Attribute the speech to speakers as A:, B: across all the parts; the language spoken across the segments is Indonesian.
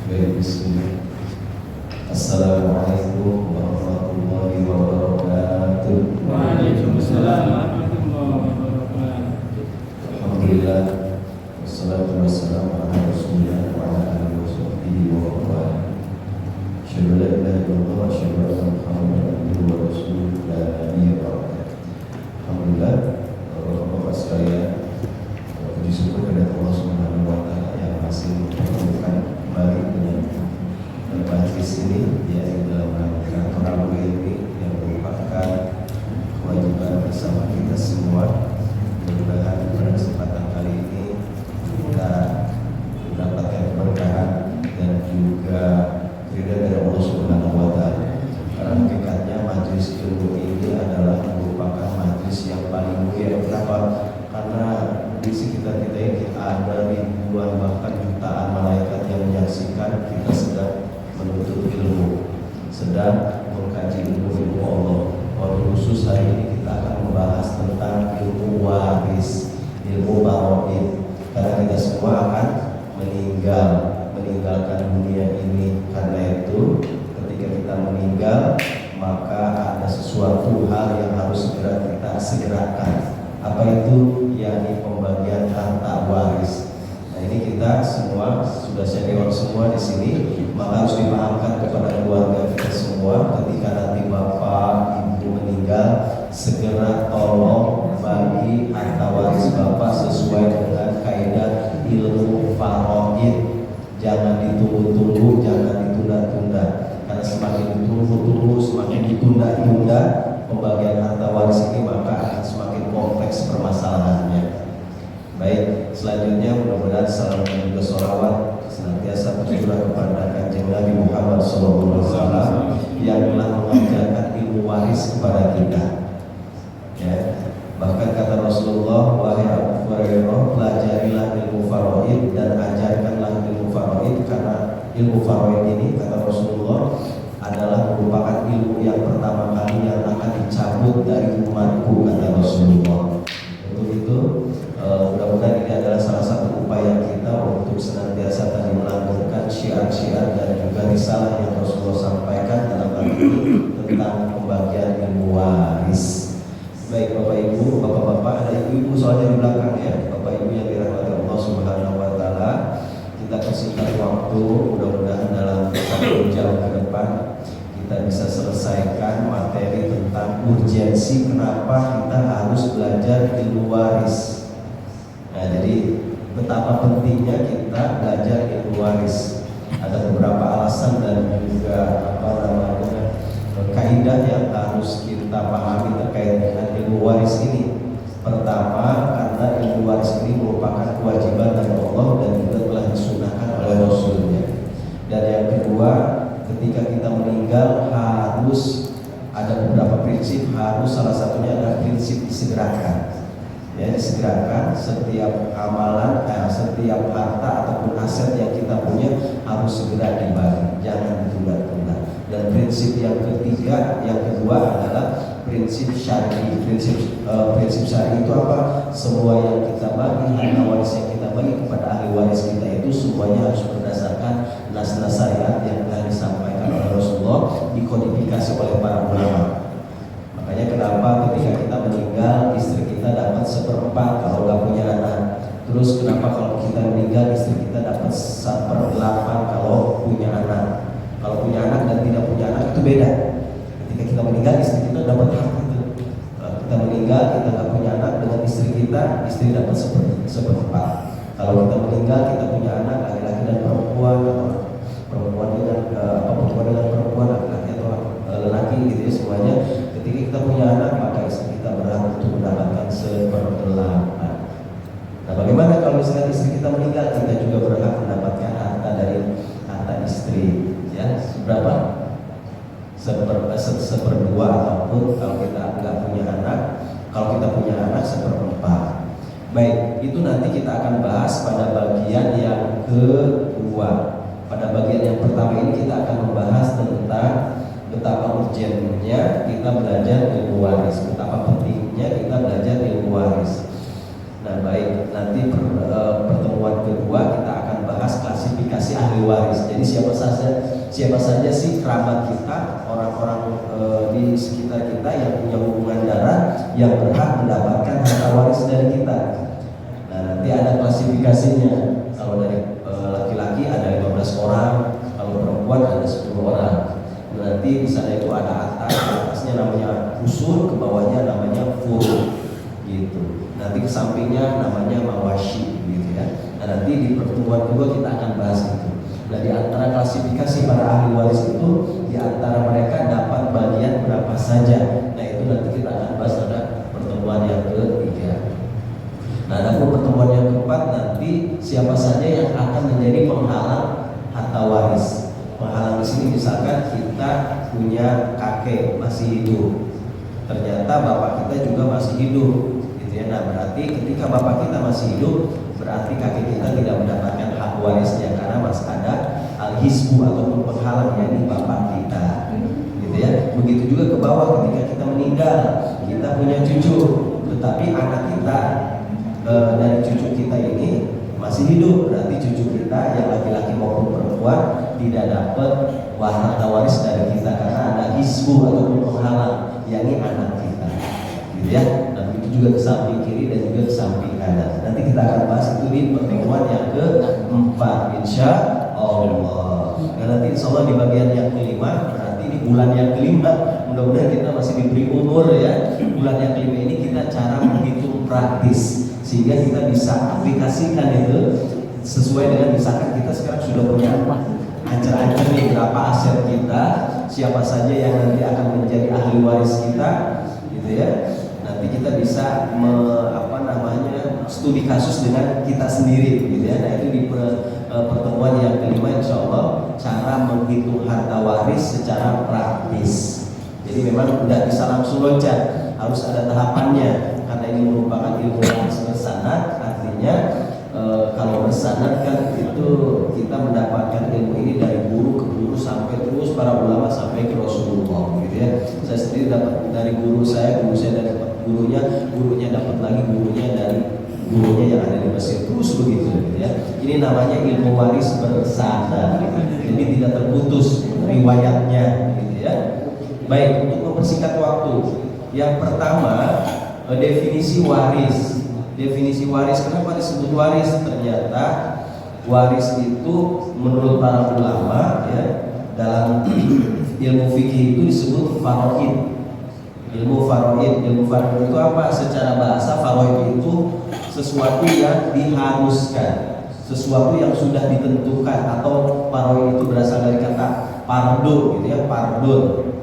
A: Bismillah. Assalamualaikum warahmatullahi wabarakatuh.
B: Waalaikumsalam warahmatullahi wabarakatuh.
A: Alhamdulillah, wassalatu wassalamu ala Rasulillah wa ala alihi wa sahbihi wa man wala. Asyhadu an la ilaha illallah wa asyhadu anna Muhammadan abduhu wa rasuluh la nabiyya ba'dah. Alhamdulillah, Bapak-bapak sekalian, puji syukur kepada Allah Subhanahu wa taala yang masih mempertemukan kembali dengan majlis ini, yaitu dalam rangka tarawih ini yang merupakan kewajiban bersama kita semua. Mudah-mudahan pada kesempatan kali ini kita mendapatkan keberkahan dan juga ridha dari Allah Subhanahu wa taala. Karena hakikatnya majlis ilmu ini adalah merupakan majlis yang paling mulia. Kenapa? Karena di sekitar kita ini ada ribuan bahkan jutaan malaikat yang menyaksikan kita sedang menuntut ilmu, sedang mengkaji ilmu Allah. Wabil khusus hari ini kita akan membahas tentang ilmu waris, ilmu baroid. Karena kita semua akan meninggalkan dunia ini. Karena itu ketika kita meninggal, maka ada sesuatu hal yang harus segera kita segerakan. Apa itu? Yakni pembagian harta waris. Nah, ini kita semua sudah senior semua di sini, maka harus dipahamkan kepada keluarga kita semua ketika nanti bapak ibu meninggal, segera tolong bagi harta waris bapak sesuai dengan kaidah ilmu faraid. Jangan ditunggu-tunggu, jangan ditunda-tunda. Karena semakin ditunggu-tunggu, semakin ditunda-tunda pembagian harta waris ini, maka akan semakin kompleks permasalahannya. Baik, selanjutnya mudah-mudahan salam dan juga sholawat senantiasa tercurah kepada Kanjeng Nabi Muhammad SAW yang telah mengajarkan ilmu waris kepada kita. Ya, bahkan kata Rasulullah, wahai Abu Hurairah, pelajarilah ilmu faraid dan ajarkanlah ilmu faraid, karena ilmu faraid ini kata Rasulullah adalah merupakan ilmu yang pertama kali yang akan dicabut dari umatku, kata Rasulullah. Untuk itu mudah-mudahan ini adalah salah satu upaya kita untuk senantiasa tadi melanggengkan syiar-syiar dan juga risalah yang Rasulullah sampaikan dalam hal ini tentang pembagian ilmu waris. Baik Bapak Ibu, Bapak-bapak, ada ibu-ibu soalnya di belakang ya, Bapak Ibu yang dirahmati Allah Subhanahu wa taala. Kita persingkat waktu, mudah-mudahan dalam 1 jam ke depan kita bisa selesaikan materi tentang urgensi kenapa kita harus belajar ilmu waris. Nah, jadi betapa pentingnya kita belajar ilmu waris. Ada beberapa alasan dan juga kaidah yang harus kita pahami terkait dengan ilmu waris ini. Pertama, karena ilmu waris ini merupakan kewajiban dari Allah dan juga telah disunahkan oleh Rasulnya. Dan yang kedua, ketika kita meninggal harus ada beberapa prinsip, harus salah satunya adalah prinsip disegerakan. Ya, disegerakan setiap amalan, setiap harta ataupun aset yang kita punya harus segera dibagi, jangan ditunda-tunda. Dan prinsip yang ketiga, yang kedua adalah prinsip syar'i. Prinsip syar'i itu apa? Semua yang kita bagi, harta waris yang kita bagi kepada ahli waris kita itu semuanya harus berdasarkan nas-nas syariat yang telah disampaikan oleh Rasulullah, dikodifikasi oleh para ulama. Makanya kenapa ketika kita meninggal istri kita dapat 1/4 kalau nggak punya anak. Terus kenapa kalau kita meninggal istri kita dapat 1/8 kalau punya anak. Kalau punya anak dan tidak punya anak itu beda. Ketika kita meninggal istri kita dapat hak itu. Kalau kita meninggal kita nggak punya anak, dengan istri kita, istri dapat 1/4. Kalau kita meninggal kita punya anak laki-laki dan perempuan, atau perempuan dengan perempuan, laki-laki atau lelaki gitu ya, semuanya. Ketika kita punya anak maka istri kita berhak untuk mendapatkan 1/8. Nah, bagaimana kalau misalnya istri kita meninggal, kita juga berhak mendapatkan harta dari harta istri. Ya, berapa? 1/2 ataupun kalau kita nggak punya anak, kalau kita punya anak 1/4. Baik, itu nanti kita akan bahas pada bagian yang kedua. Pada bagian yang pertama ini kita akan membahas tentang betapa urgennya kita belajar ilmu waris, betapa pentingnya kita belajar ilmu waris. Nah, baik, nanti pertemuan kedua kita akan bahas klasifikasi ahli waris. Jadi siapa siapa saja sih kerabat kita, orang-orang di sekitar kita yang punya hubungan darah yang berhak mendapatkan harta waris dari kita. Nah, nanti ada klasifikasinya. Kalau dari laki-laki ada 15 orang, kalau perempuan ada 10 orang. Nanti di sana itu ada atasnya namanya usul, ke bawahnya namanya furu gitu. Nanti ke sampingnya namanya mawashi gitu ya. Nah, nanti di pertemuan kedua kita akan bahas itu. Nah, di antara klasifikasi para ahli waris itu, di antara mereka dapat bagian berapa saja. Nah, itu nanti kita akan bahas pada pertemuan yang ketiga. Nah, adapun pertemuan yang keempat nanti siapa saja yang akan menjadi penghalang harta waris. Penghalang di sini misalkan kita punya kakek masih hidup, ternyata bapak kita juga masih hidup, gitu ya. Nah, berarti ketika bapak kita masih hidup, berarti kakek kita tidak mendapatkan hak warisnya karena masih ada al-hisbu ataupun penghalang yakni bapak kita, gitu ya. Begitu juga ke bawah ketika kita meninggal, kita punya cucu, tetapi anak kita dari cucu kita ini masih hidup, berarti cucu kita yang laki-laki maupun perempuan tidak dapat harta waris dari kita karena ada hisbu ataupun penghalang yakni anak kita, gitu ya. Dan itu juga ke samping kiri dan juga ke samping kanan. Nanti kita akan bahas itu di pertemuan yang keempat, insya Allah. Dan nanti insya Allah di bagian yang kelima, berarti di bulan yang kelima, mudah-mudahan kita masih diberi umur ya. Bulan yang kelima ini kita cara menghitung praktis sehingga kita bisa aplikasikan itu sesuai dengan misalkan kita sekarang sudah punya ancer-ancer nih berapa aset kita, siapa saja yang nanti akan menjadi ahli waris kita, gitu ya. Nanti kita bisa studi kasus dengan kita sendiri, gitu ya. Nah, itu di pertemuan yang kelima insya Allah cara menghitung harta waris secara praktis. Jadi memang tidak bisa langsung loncat, harus ada tahapannya karena ini merupakan ilmu yang bersanad. Artinya kalau bersanad kan itu kita mendapatkan ilmu ini dari guru ke guru sampai terus para ulama sampai ke Rasulullah, gitu ya. Saya sendiri dapat dari guru saya dapat gurunya dapat lagi gurunya dari gurunya yang ada di Mesir, terus begitu, gitu ya. Ini namanya ilmu waris bersanad, gitu. Jadi tidak terputus riwayatnya, gitu ya. Baik, untuk mempersingkat waktu, yang pertama definisi waris. Definisi waris, kenapa disebut waris? Ternyata waris itu menurut para ulama ya, dalam ilmu fikih itu disebut faraid. Ilmu faraid itu apa? Secara bahasa faraid itu sesuatu yang diharuskan, sesuatu yang sudah ditentukan, atau faraid itu berasal dari kata pardo, gitu ya, pardon.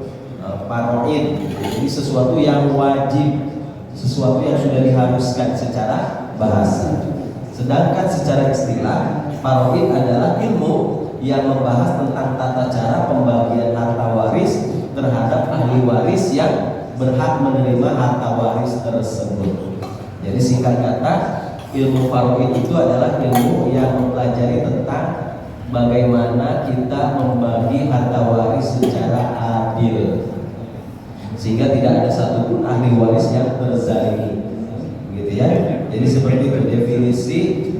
A: Faraid, jadi sesuatu yang wajib, sesuatu yang sudah diharuskan secara bahasa. Sedangkan secara istilah, faraid adalah ilmu yang membahas tentang tata cara pembagian harta waris terhadap ahli waris yang berhak menerima harta waris tersebut. Jadi singkat kata, ilmu faraid itu adalah ilmu yang mempelajari tentang bagaimana kita membagi harta waris secara adil, sehingga tidak ada satupun ahli waris yang terzalimi, gitu ya. Jadi seperti itu definisi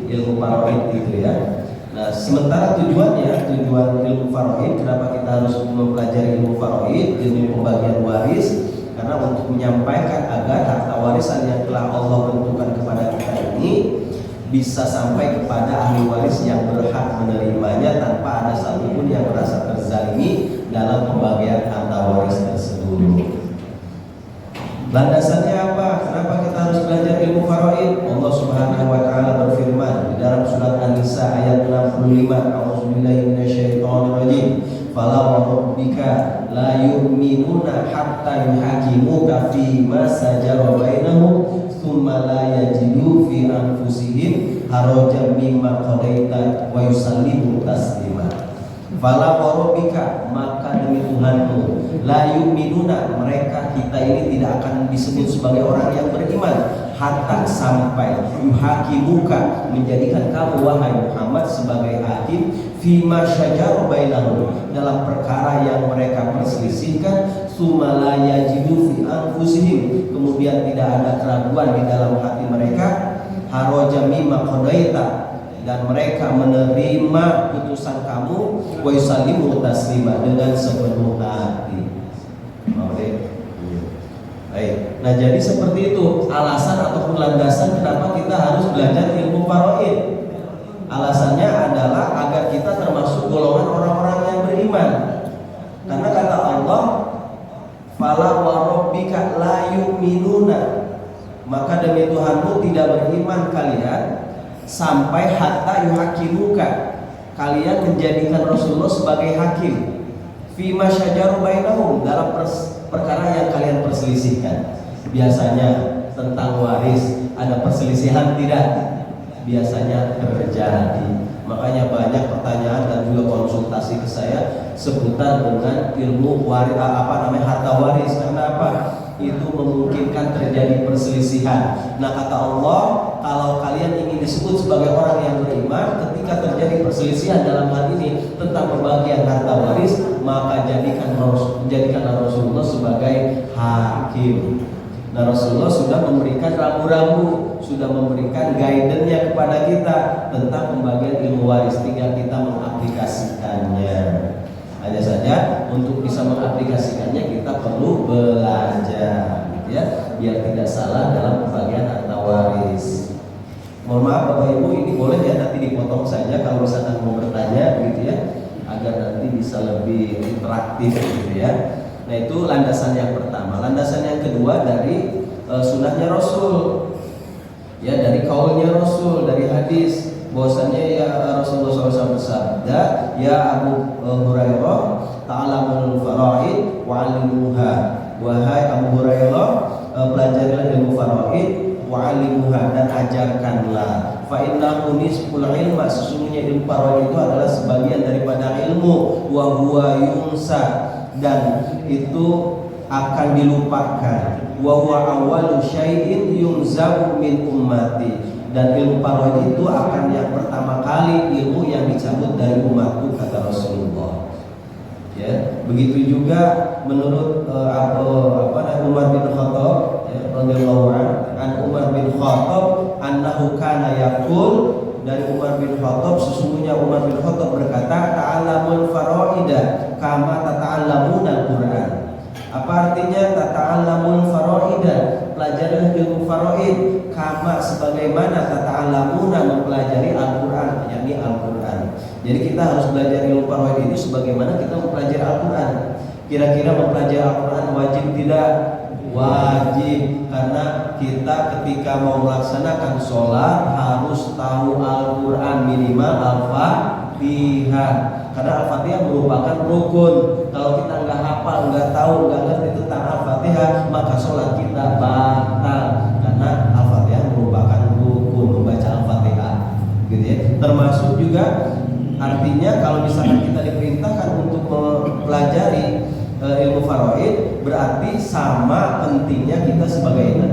A: ilmu faraid itu ya. Nah, sementara tujuan ilmu faraid, kenapa kita harus mempelajari ilmu faraid, ilmu pembagian waris? Karena untuk menyampaikan agar harta warisan yang telah Allah tentukan kepada kita ini bisa sampai kepada ahli waris yang berhak menerimanya tanpa ada satupun yang merasa terzalimi dalam pembagian harta waris tersebut. Landasannya apa? Kenapa kita harus belajar ilmu faraid? Allah Subhanahu wa taala berfirman di dalam surat An-Nisa ayat 65, A'udzubillahi minasyaitonirrajim. Fala wa rabbika la yu'minuna hatta yuhakimuka fi ma sajara bainahum tsumma la yajidu fi anfusihim harajan mimma qadaita wa yusallimu taslima. Fala wa rabbika, maka demi Tuhanmu, la yu'minuna, mereka kita ini tidak akan disebut sebagai orang yang beriman hatta sampai yuhakimuka, menjadikan kamu wahai Muhammad sebagai hakim fima syajara bainahum, dalam perkara yang mereka perselisihkan, tsumma la yajidu fi anfusihim, kemudian tidak ada keraguan di dalam hati mereka, haraja mimma qadaita, dan mereka menerima putusan kamu wa yusallimu taslima dengan sepenuh hati. Oke. Baik. Nah, jadi seperti itu alasan ataupun landasan kenapa kita harus belajar ilmu faraid. Alasannya adalah agar kita termasuk golongan orang-orang yang beriman. Karena kata Allah, "Fala wa rabbika la yu'minuna." Maka demi Tuhanmu tidak beriman kalian sampai hatta yuhakimuka, kalian menjadikan Rasulullah sebagai hakim fima syajaru bainahum, dalam perkara yang kalian perselisihkan. Biasanya tentang waris ada perselisihan tidak? Biasanya terjadi. Makanya banyak pertanyaan dan juga konsultasi ke saya seputar dengan ilmu waris, harta waris. Karena apa? Itu memungkinkan terjadi perselisihan. Nah, kata Allah, kalau kalian ingin disebut sebagai orang yang beriman, ketika terjadi perselisihan dalam hal ini tentang pembagian harta waris, maka jadikanlah Rasulullah sebagai hakim. Nah, Rasulullah sudah memberikan rambu-rambu, sudah memberikan guidance-nya kepada kita tentang pembagian ilmu waris, tinggal kita mengaplikasikannya. Hanya saja untuk bisa mengaplikasikannya kita perlu belajar, gitu ya, biar tidak salah dalam pembagian harta waris. Mohon maaf Bapak Ibu, ini boleh ya nanti dipotong saja kalau misalkan mau bertanya, gitu ya, agar nanti bisa lebih interaktif, gitu ya. Nah, itu landasan yang pertama. Landasan yang kedua dari sunnahnya Rasul, ya, dari kaulnya Rasul, dari hadis. Bahwasanya ya Rasulullah SAW bersabda, ya Abu Hurairah, ta'alamul faraid wa'alimuha. Wahai Abu Hurairah, pelajarilah ilmu faraid wa'alimuha, dan ajarkanlah. Fa innahu nisful ilma, sesungguhnya ilmu faraid itu adalah sebagian daripada ilmu. Wa huwa yunsa, dan itu akan dilupakan. Wa huwa awwalu syai'in yunzabu min ummati, dan ilmu faraid itu akan yang pertama kali ilmu yang dicabut dari umatku, kata Rasulullah. Ya, begitu juga menurut Umar bin Khattab, ya, radhiyallahu anhu, Umar bin Khattab annahu kana yaqul, dari Umar bin Khattab, sesungguhnya Umar bin Khattab berkata, ta'allamul faraida kama tata'allamuna al-Qur'an. Apa artinya tata'allamul faraida? Pelajarilah ilmu faraid kama, sebagaimana tata'allamuna, mempelajari Al-Qur'an, yakni Al-Qur'an. Jadi kita harus belajar ilmu faraid itu sebagaimana kita mempelajari Al-Qur'an. Kira-kira mempelajari Al-Qur'an wajib tidak? Wajib, karena kita ketika mau melaksanakan sholat harus tahu Al-Qur'an, minimal Al-Fatihah. Karena Al-Fatihah merupakan rukun. Kalau kita nggak hafal, nggak tahu, nggak ngerti tentang Al-Fatihah, maka sholat kita batal. Karena Al-Fatihah merupakan rukun, membaca Al-Fatihah, gitu ya. Termasuk juga artinya kalau misalkan kita diperintahkan untuk mempelajari ilmu faraid, berarti sama pentingnya kita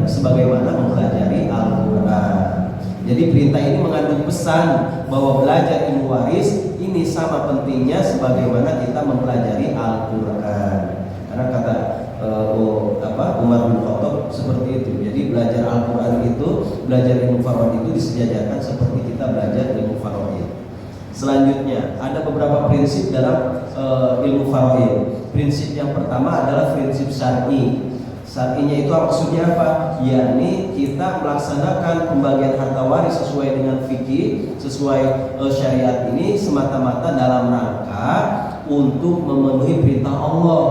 A: sebagaimana mempelajari Al-Qur'an. Jadi perintah ini mengandung pesan bahwa belajar ilmu waris ini sama pentingnya sebagaimana kita mempelajari Al-Qur'an. Karena kata Umar bin Khattab seperti itu. Jadi belajar Al-Qur'an itu, belajar ilmu faraid itu disejajarkan seperti kita belajar ilmu faraid. Selanjutnya ada beberapa prinsip dalam ilmu faraid. Prinsip yang pertama adalah prinsip syar'i. Syar'inya itu maksudnya apa? Yakni kita melaksanakan pembagian harta waris sesuai dengan fikih, sesuai syariat ini semata-mata dalam rangka untuk memenuhi perintah Allah,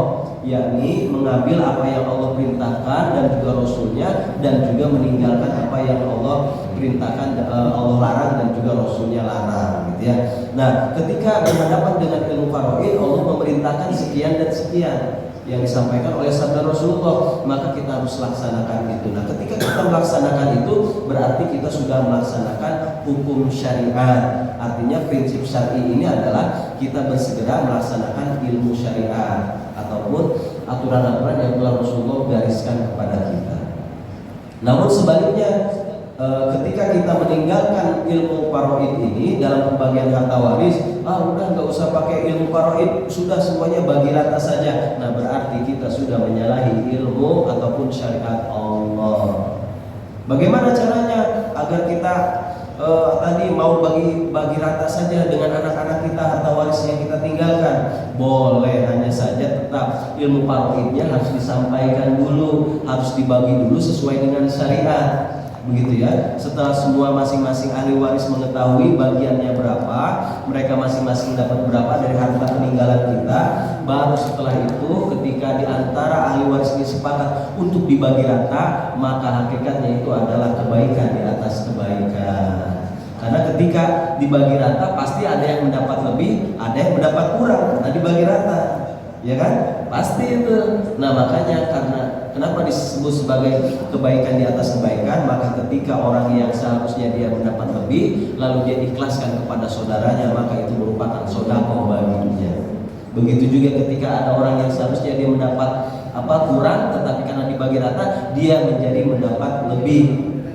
A: yakni mengambil apa yang Allah perintahkan dan juga Rasulnya, dan juga meninggalkan apa yang Allah perintahkan, Allah larang dan juga Rasulnya larang, gitu ya. Nah, ketika berhadapan dengan ilmu faraid, Allah memerintahkan sekian dan sekian yang disampaikan oleh sabda Rasulullah, maka kita harus laksanakan itu. Nah, ketika kita melaksanakan itu, berarti kita sudah melaksanakan hukum syariat. Artinya prinsip syar'i ini adalah kita bersegera melaksanakan ilmu syariat ataupun aturan-aturan yang telah Rasulullah gariskan kepada kita. Namun sebaliknya, ketika kita meninggalkan ilmu faraid ini dalam pembagian harta waris, udah nggak usah pakai ilmu faraid, sudah semuanya bagi rata saja. Nah, berarti kita sudah menyalahi ilmu ataupun syariat Allah. Bagaimana caranya agar kita tadi mau bagi rata saja dengan anak-anak kita harta waris yang kita tinggalkan, boleh, hanya saja tetap ilmu faraidnya harus disampaikan dulu, harus dibagi dulu sesuai dengan syariat. Begitu ya. Setelah semua masing-masing ahli waris mengetahui bagiannya berapa, mereka masing-masing dapat berapa dari harta peninggalan kita, baru setelah itu ketika di antara ahli waris ini sepakat untuk dibagi rata, maka hakikatnya itu adalah kebaikan di atas kebaikan. Karena ketika dibagi rata pasti ada yang mendapat lebih, ada yang mendapat kurang karena dibagi rata. Ya kan? Pasti itu. Nah, makanya kenapa disebut sebagai kebaikan di atas kebaikan? Maka ketika orang yang seharusnya dia mendapat lebih lalu dia ikhlaskan kepada saudaranya, maka itu merupakan sedekah baginya. Begitu juga ketika ada orang yang seharusnya dia mendapat kurang, tetapi karena dibagi rata dia menjadi mendapat lebih,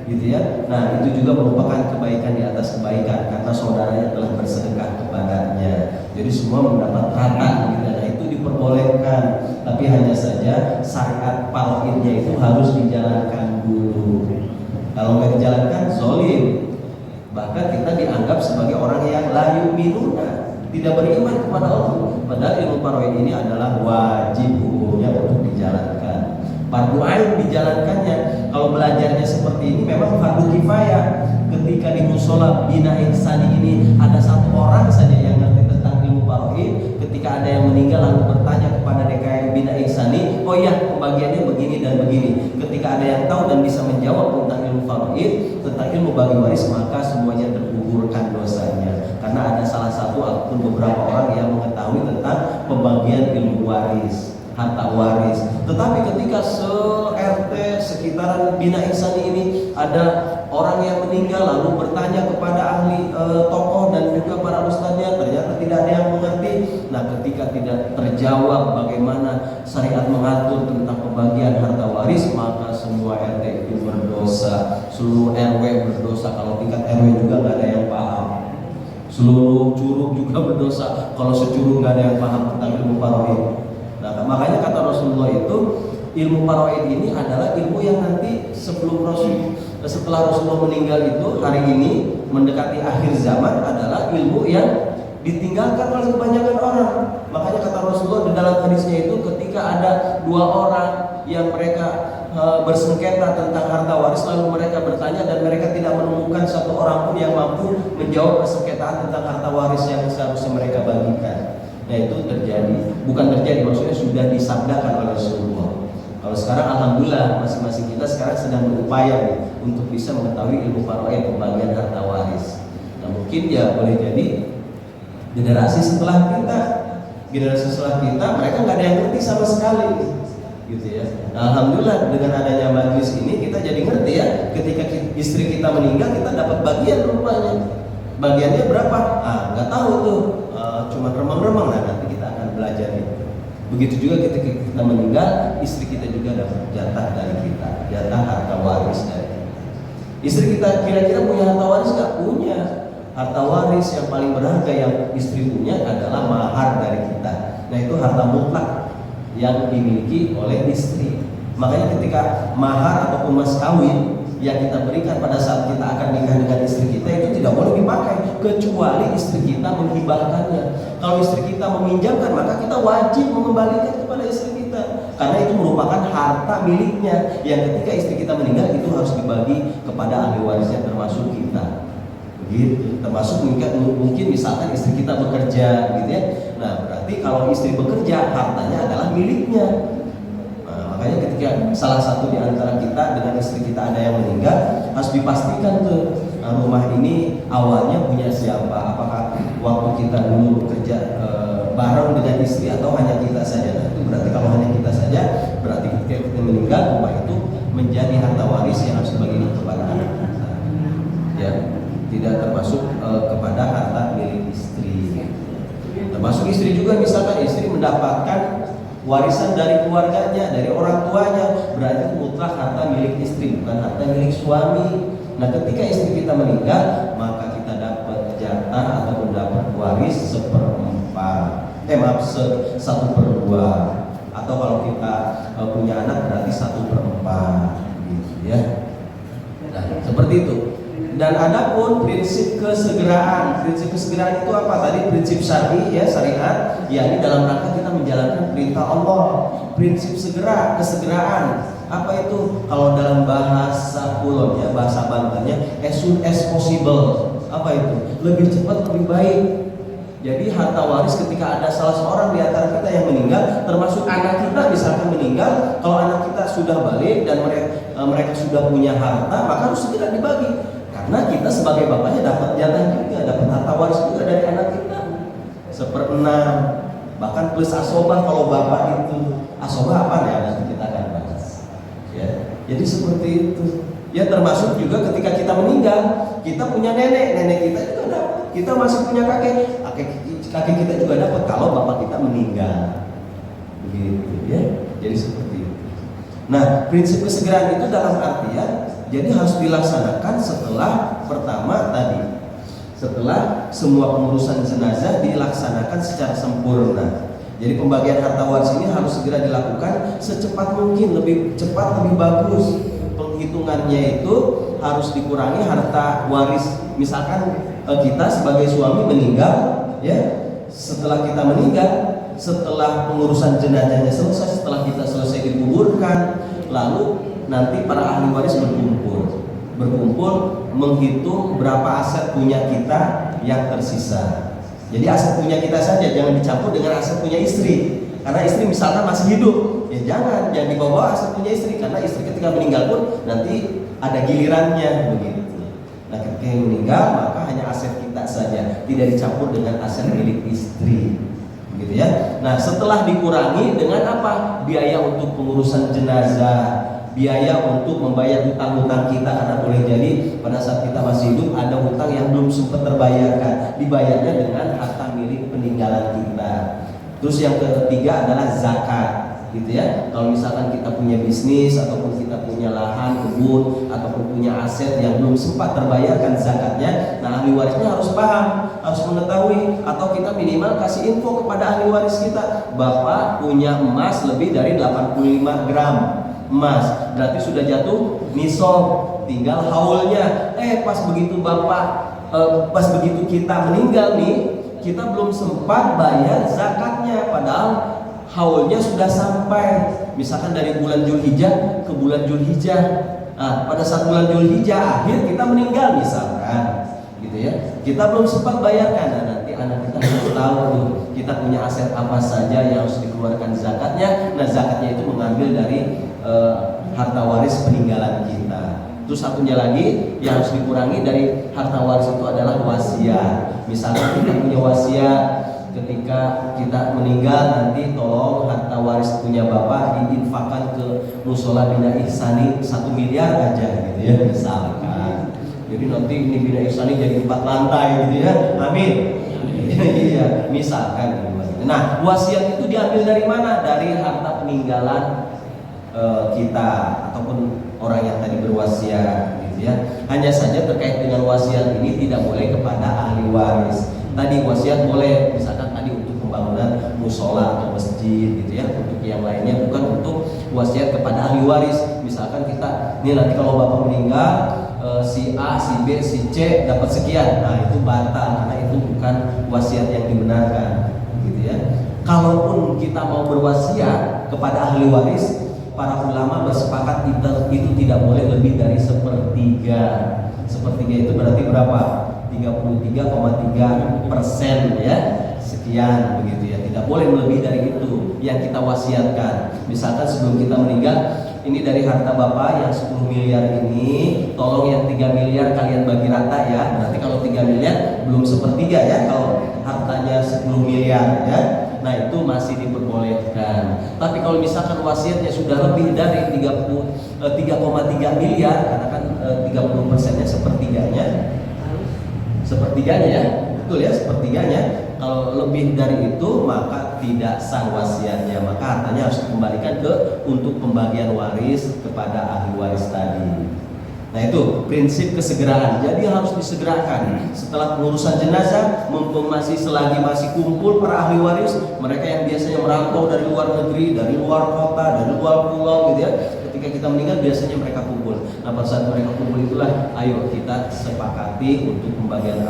A: gitu ya. Nah, itu juga merupakan kebaikan di atas kebaikan karena saudaranya telah bersedekah kepadanya. Jadi semua mendapat rata, gitu. Nah, itu diperbolehkan, tapi hanya saja syariat faraidnya itu harus dijalankan dulu. Kalau nggak dijalankan, zolim. Bahkan kita dianggap sebagai orang yang la yu'minuna, tidak beriman kepada Allah. Padahal ilmu faraid ini adalah wajib hukumnya untuk dijalankan. Fardu ain dijalankannya. Kalau belajarnya seperti ini memang fardu kifayah. Ketika di musola Bina Ihsani ini ada satu orang saja yang ngerti tentang ilmu faraid, ketika ada yang meninggal lalu bertanya kepada DKM Bina Ihsani, oh ya pembagiannya begini dan begini. Ketika ada yang tahu dan bisa menjawab tentang ilmu faraid, tentang ilmu bagi waris, maka semuanya tergugurkan dosanya. Karena ada salah satu ataupun beberapa orang yang mengetahui tentang pembagian ilmu waris, harta waris. Tetapi ketika se-RT sekitaran Bina Ihsani ini ada orang yang meninggal lalu bertanya kepada ahli tokoh dan juga para ustadznya, ternyata tidak ada yang mengerti. Nah, ketika tidak terjawab bagaimana syariat mengatur tentang pembagian harta waris, maka semua RT itu berdosa, seluruh RW berdosa. Kalau tingkat RW juga nggak ada yang paham, seluruh curug juga berdosa kalau securug nggak ada yang paham tentang ilmu faraid. Nah, makanya kata Rasulullah itu ilmu faraid ini adalah ilmu yang nanti setelah Rasulullah meninggal itu, hari ini mendekati akhir zaman, adalah ilmu yang ditinggalkan oleh kebanyakan orang. Makanya kata Rasulullah di dalam hadisnya itu, ketika ada dua orang yang mereka bersengketa tentang harta waris, lalu mereka bertanya dan mereka tidak menemukan satu orang pun yang mampu menjawab persengketaan tentang harta waris yang seharusnya mereka bagikan. Nah, itu maksudnya sudah disabdakan oleh Rasulullah. Kalau sekarang alhamdulillah masing-masing kita sekarang sedang berupaya untuk bisa mengetahui ilmu faraid, pembagian harta waris. Nah, mungkin ya boleh jadi generasi setelah kita mereka nggak ada yang ngerti sama sekali, gitu ya. Nah, alhamdulillah dengan adanya majlis ini kita jadi ngerti ya. Ketika istri kita meninggal kita dapat bagian rupanya. Bagiannya berapa? Nggak tahu tuh. Cuma remang-remang. Nah, nanti kita akan belajar itu. Begitu juga ketika kita meninggal, istri kita juga dapat jatah dari kita, jatah harta waris dari kita. Istri kita kira-kira punya harta waris? Nggak punya. Harta waris yang paling berharga yang istri punya adalah mahar dari kita. Nah, itu harta mutlak yang dimiliki oleh istri. Makanya ketika mahar ataupun mas kawin yang kita berikan pada saat kita akan nikah dengan istri kita itu tidak boleh dipakai kecuali istri kita menghibahkannya. Kalau istri kita meminjamkan, maka kita wajib mengembalikan kepada istri kita, karena itu merupakan harta miliknya yang ketika istri kita meninggal itu harus dibagi kepada ahli warisnya termasuk kita. Begitu, termasuk mungkin misalkan istri kita bekerja, gitu ya. Nah, berarti kalau istri bekerja hartanya adalah miliknya. Makanya ketika salah satu di antara kita dengan istri kita ada yang meninggal, harus dipastikan tuh rumah ini awalnya punya siapa. Apakah waktu kita dulu bekerja bareng dengan istri atau hanya kita saja. Nah, itu berarti kalau hanya kita saja, berarti ketika kita meninggal rumah itu menjadi harta waris yang harus dibagikan kepada anak kita. Ya, tidak termasuk kepada harta milik istri. Termasuk istri juga, misalkan istri mendapatkan warisan dari keluarganya, dari orang tuanya, berarti itu mutlak harta milik istri, bukan harta milik suami. Nah, ketika istri kita meninggal, maka kita dapat jatah atau mendapat waris 1/4, 1/2, atau kalau kita punya anak berarti 1/4, gitu ya. Nah, seperti itu. Dan adapun prinsip kesegeraan itu apa? Tadi prinsip syar'i ya, syariat, yakni dalam rangka kita menjalankan perintah Allah. Prinsip kesegeraan apa itu? Kalau dalam bahasa kulon ya, bahasa Bantennya, as soon as possible. Apa itu? Lebih cepat lebih baik. Jadi harta waris ketika ada salah seorang di antara kita yang meninggal, termasuk anak kita misalkan meninggal, kalau anak kita sudah balik dan mereka sudah punya harta, maka harus segera dibagi. Karena kita sebagai bapaknya dapat jatah juga, dapat harta waris juga dari anak kita. 1/6, bahkan plus asobah kalau bapak itu. Asobah apa ya? Nanti kita akan bahas. Ya, jadi seperti itu. Ya termasuk juga ketika kita meninggal, kita punya nenek kita juga dapat. Kita masih punya kakek kita juga dapat kalau bapak kita meninggal. Begitu ya. Jadi seperti itu. Nah, prinsip kesegeraan itu dalam artian jadi harus dilaksanakan setelah pertama tadi, setelah semua pengurusan jenazah dilaksanakan secara sempurna. Jadi pembagian harta waris ini harus segera dilakukan secepat mungkin, lebih cepat lebih bagus. Penghitungannya itu harus dikurangi harta waris. Misalkan kita sebagai suami meninggal, ya, setelah kita meninggal, setelah pengurusan jenazahnya selesai, setelah kita selesai dikuburkan, lalu nanti para ahli waris berkumpul menghitung berapa aset punya kita yang tersisa. Jadi aset punya kita saja, jangan dicampur dengan aset punya istri. Karena istri misalkan masih hidup, ya jangan dibawa aset punya istri, karena istri ketika meninggal pun nanti ada gilirannya begitu. Nah, ketika yang meninggal maka hanya aset kita saja, tidak dicampur dengan aset milik istri. Begitu ya. Nah, setelah dikurangi dengan apa? Biaya untuk pengurusan jenazah, biaya untuk membayar hutang-hutang kita, karena boleh jadi pada saat kita masih hidup ada hutang yang belum sempat terbayarkan, dibayarnya dengan harta milik peninggalan kita. Terus yang ketiga adalah zakat, gitu ya. Kalau misalkan kita punya bisnis ataupun kita punya lahan, kebun ataupun punya aset yang belum sempat terbayarkan zakatnya, nah ahli warisnya harus paham, harus mengetahui, atau kita minimal kasih info kepada ahli waris kita, Bapak punya emas lebih dari 85 gram emas, berarti sudah jatuh nisab, tinggal haulnya. Pas begitu pas begitu kita meninggal nih, kita belum sempat bayar zakatnya, padahal haulnya sudah sampai. Misalkan dari bulan Zulhijjah ke bulan Zulhijjah. Nah, pada saat bulan Zulhijjah akhir kita meninggal misalkan, gitu ya. Kita belum sempat bayarkan. Nah, nanti anak kita harus tahu tuh, kita punya aset apa saja yang harus dikeluarkan zakatnya. Nah, zakatnya itu mengambil dari harta waris peninggalan kita. Terus satunya lagi yang harus dikurangi dari harta waris itu adalah wasiat. Misalnya kita punya wasiat, ketika kita meninggal nanti tolong harta waris punya bapak diinfakkan ke musola Bina Ihsani 1 miliar aja, gitu ya misalkan. Jadi nanti ini Bina Ihsani jadi 4 lantai, gitu ya. Amin. Iya, misalkan. Nah, wasiat itu diambil dari mana? Dari harta peninggalan kita ataupun orang yang tadi berwasiat, gitu ya. Hanya saja terkait dengan wasiat ini tidak boleh kepada ahli waris. Tadi wasiat boleh, misalkan tadi untuk pembangunan musola atau masjid, gitu ya. Untuk yang lainnya bukan untuk wasiat kepada ahli waris. Misalkan kita, ini nanti kalau bapak meninggal, si A, si B, si C dapat sekian, nah itu batal karena itu bukan wasiat yang dibenarkan, gitu ya. Kalaupun kita mau berwasiat kepada ahli waris, para ulama bersepakat itu tidak boleh lebih dari 1/3. 1/3 itu berarti berapa? 33,3% ya, sekian begitu ya. Tidak boleh lebih dari itu yang kita wasiatkan. Misalkan sebelum kita meninggal, ini dari harta bapak yang 10 miliar ini, tolong yang 3 miliar kalian bagi rata ya. Berarti kalau 3 miliar belum 1/3 ya, kalau hartanya 10 miliar ya. Nah itu masih diperbolehkan. Tapi kalau misalkan wasiatnya sudah lebih dari 3,3 miliar, karena kan 30%-nya sepertiganya ya, betul ya, sepertiganya. Kalau lebih dari itu maka tidak sah wasiatnya, maka hartanya harus dikembalikan untuk pembagian waris kepada ahli waris tadi. Nah itu prinsip kesegeraan. Jadi harus disegerakan setelah pengurusan jenazah, mumpung selagi masih kumpul para ahli waris, mereka yang biasanya merantau dari luar negeri, dari luar kota, dari luar pulau, gitu ya. Ketika kita meninggal biasanya mereka kumpul. Nah pada saat mereka kumpul itulah, ayo kita sepakati untuk pembagian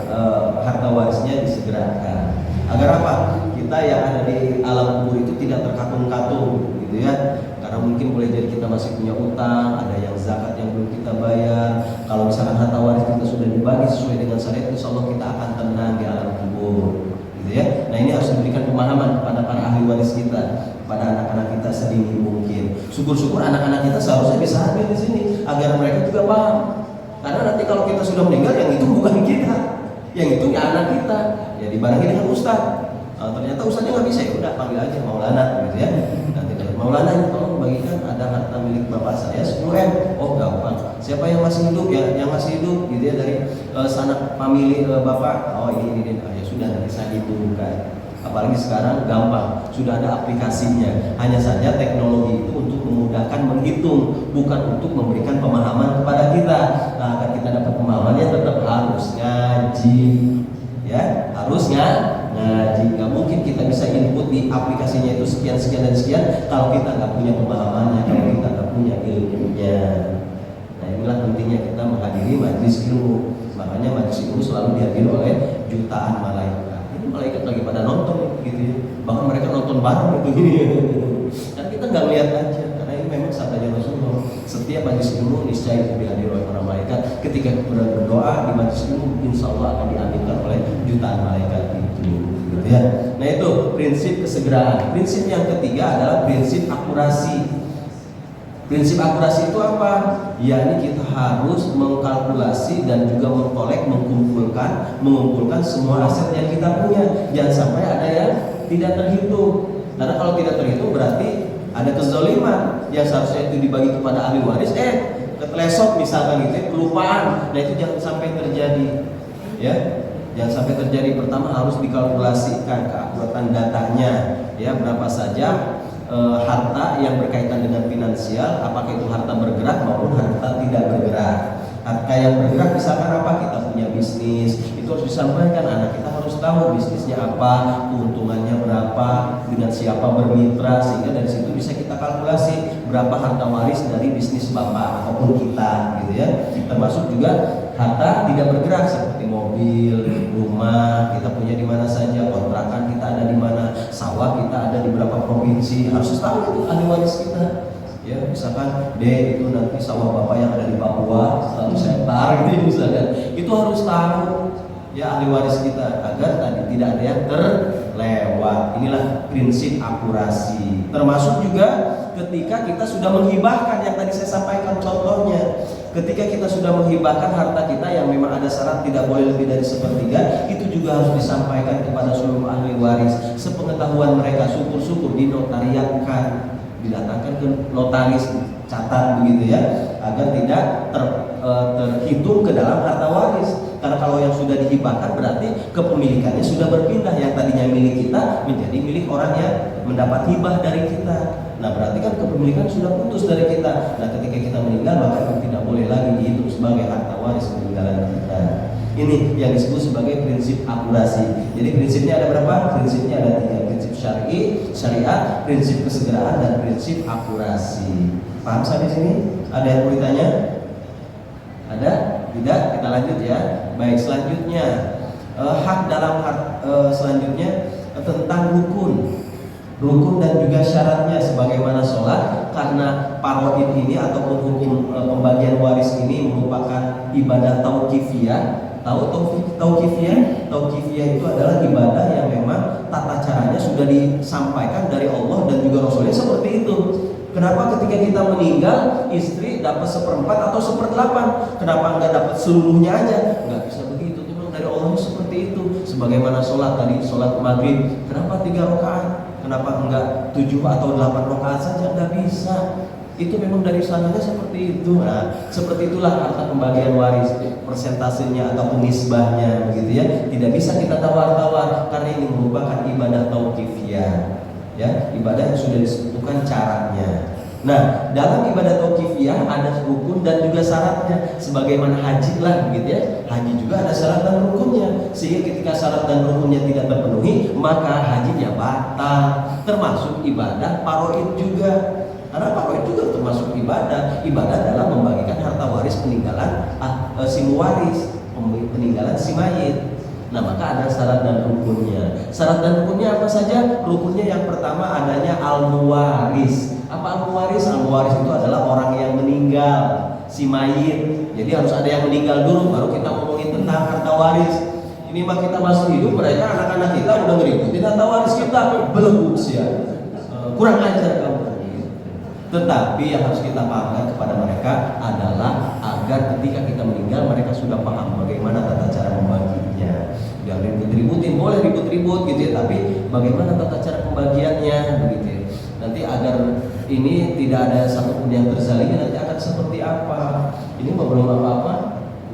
A: harta warisnya disegerakan. Agar apa? Kita yang ada di alam kubur itu tidak terkatung-katung, gitu ya. Karena mungkin boleh jadi kita masih punya utang, ada yang zakat yang belum kita bayar. Kalau misalkan harta waris kita sudah dibagi sesuai dengan syariat, insya Allah kita akan tenang di alam kubur, gitu ya. Nah ini harus diberikan pemahaman kepada para ahli waris kita, pada anak-anak kita sedini mungkin. Syukur-syukur anak-anak kita seharusnya bisa hadir di sini agar mereka juga paham. Karena nanti kalau kita sudah meninggal, yang itu bukan kita, yang itu ya anak kita. Ya dibarengi dengan ustaz. Ternyata ustaznya nggak bisa, ya udah panggil aja Maulana, gitu ya. Nanti kalau Maulana tolong bagikan ada harta milik bapak saya 10M. Oh gampang. Siapa yang masih hidup ya? Yang masih hidup, gitu ya, dari sanak famili bapak. Oh ini. Ya sudah, nanti saya hitungkan. Apalagi sekarang gampang, sudah ada aplikasinya. Hanya saja teknologi itu untuk memudahkan menghitung, bukan untuk memberikan pemahaman kepada kita. Nah, agar kita dapat pemahamannya tetap harus ngaji, ya, harusnya ngaji. Gak mungkin kita bisa input di aplikasinya itu sekian dan sekian kalau kita nggak punya pemahamannya, kalau kita nggak punya ilmunya. Nah, inilah pentingnya kita menghadiri majelis ilmu. Makanya majelis ilmu selalu dihadiri oleh jutaan malaikat. Malaikat lagi pada nonton gitu ya, bahkan mereka nonton bareng gitu dan kita nggak lihat aja, karena ini memang sabdanya Rasulullah, setiap majelis ilmu niscaya itu dihadiri oleh para malaikat. Ketika kita berdoa di majelis ilmu, insya Allah akan diaminkan oleh jutaan malaikat itu, gitu ya. Nah itu prinsip kesegeraan. Prinsip yang ketiga adalah prinsip akurasi. Prinsip akurasi itu apa? Yakni kita harus mengkalkulasi dan juga mengumpulkan semua aset yang kita punya. Jangan sampai ada yang tidak terhitung. Karena kalau tidak terhitung berarti ada kezaliman yang seharusnya itu dibagi kepada ahli waris. Ketelesok misalkan gitu, kelupaan. Nah itu jangan sampai terjadi. Ya, jangan sampai terjadi. Pertama harus dikalkulasikan keakuratan datanya. Ya, berapa saja harta yang berkaitan dengan finansial, apakah itu harta bergerak maupun harta tidak bergerak. Harta yang bergerak misalkan apa, kita punya bisnis, itu harus disampaikan, anak kita harus tahu bisnisnya apa, keuntungannya berapa, dengan siapa bermitra, sehingga dari situ bisa kita kalkulasi berapa harta waris dari bisnis bapak ataupun kita, gitu ya. Termasuk juga harta tidak bergerak seperti mobil, rumah kita punya di mana saja, kontrakan kita ada di mana, sawah kita ada di berapa provinsi, harus tahu itu ahli waris kita. Ya, misalkan itu nanti sawah bapak yang ada di Papua 100 hektar gitu misalkan, itu harus tahu ya ahli waris kita agar tadi tidak ada yang terlewat. Inilah prinsip akurasi. Termasuk juga ketika kita sudah menghibahkan, yang tadi saya sampaikan contohnya, ketika kita sudah menghibahkan harta kita yang memang ada syarat tidak boleh lebih dari 1/3, itu juga harus disampaikan kepada seluruh ahli waris. Sepengetahuan mereka, syukur-syukur dinotariatkan, didatangkan ke notaris, catat begitu ya, agar tidak terhitung ke dalam harta waris. Karena kalau yang sudah dihibahkan berarti kepemilikannya sudah berpindah, yang tadinya milik kita menjadi milik orang yang mendapat hibah dari kita. Nah berarti kan kepemilikan sudah putus dari kita. Nah ketika kita meninggal maka itu tidak boleh lagi dihitung sebagai harta waris peninggalan kita. Ini yang disebut sebagai prinsip akurasi. Jadi prinsipnya ada berapa? Prinsipnya ada 3. Prinsip syariat, prinsip kesegeraan, dan prinsip akurasi. Paham sampai sini? Ada yang mau ditanya? Ada? Tidak? Kita lanjut ya. Baik, selanjutnya hak dalam selanjutnya tentang rukun dan juga syaratnya sebagaimana sholat. Karena paroid ini ataupun hukum pembagian waris ini merupakan ibadah tauqifiyah. Tahu tauqifiyah? Tauqifiyah itu adalah ibadah yang memang tata caranya sudah disampaikan dari Allah dan juga Rasulnya seperti itu. Kenapa ketika kita meninggal istri dapat 1/4 atau 1/8? Kenapa enggak dapat seluruhnya aja? Enggak bisa begitu. Memang dari Allah seperti itu. Sebagaimana sholat tadi, sholat maghrib, kenapa 3 rakaat? Kenapa enggak 7 atau 8 rakaat saja? Enggak bisa. Itu memang dari sananya seperti itu. Nah, seperti itulah harta pembagian waris, persentasenya ataupun nisbahnya, begitu ya. Tidak bisa kita tawar-tawar karena ini merupakan ibadah tauqifiyah. Ya, ibadah yang sudah disebutkan caranya. Nah, dalam ibadah tauqifiyah ada rukun dan juga syaratnya. Sebagaimana haji lah, begitu ya. Haji juga ada syarat dan rukunnya. Sehingga ketika syarat dan rukunnya tidak terpenuhi, maka hajinya batal. Termasuk ibadah paroid juga. Karena faraid juga termasuk ibadah. Ibadah adalah membagikan harta waris peninggalan si muwaris, peninggalan si mayit. Nah, maka ada syarat dan rukunnya. Syarat dan rukunnya apa saja? Rukunnya yang pertama adanya al-muwaris. Apa al-muwaris? Al-muwaris itu adalah orang yang meninggal, si mayit. Jadi harus ada yang meninggal dulu baru kita ngomongin tentang harta waris. Ini mah kita masih hidup, mereka anak-anak kita udah ngeributin harta waris kita, belum usia. Kurang ajar kamu. Tetapi yang harus kita pahamkan kepada mereka adalah agar ketika kita meninggal mereka sudah paham bagaimana tata cara membaginya. Jangan ribut-ributin, boleh ribut-ribut gitu ya, tapi bagaimana tata cara pembagiannya begitu ya. Nanti agar ini tidak ada satupun yang terzalimi, nanti akan seperti apa. Ini mah belum apa-apa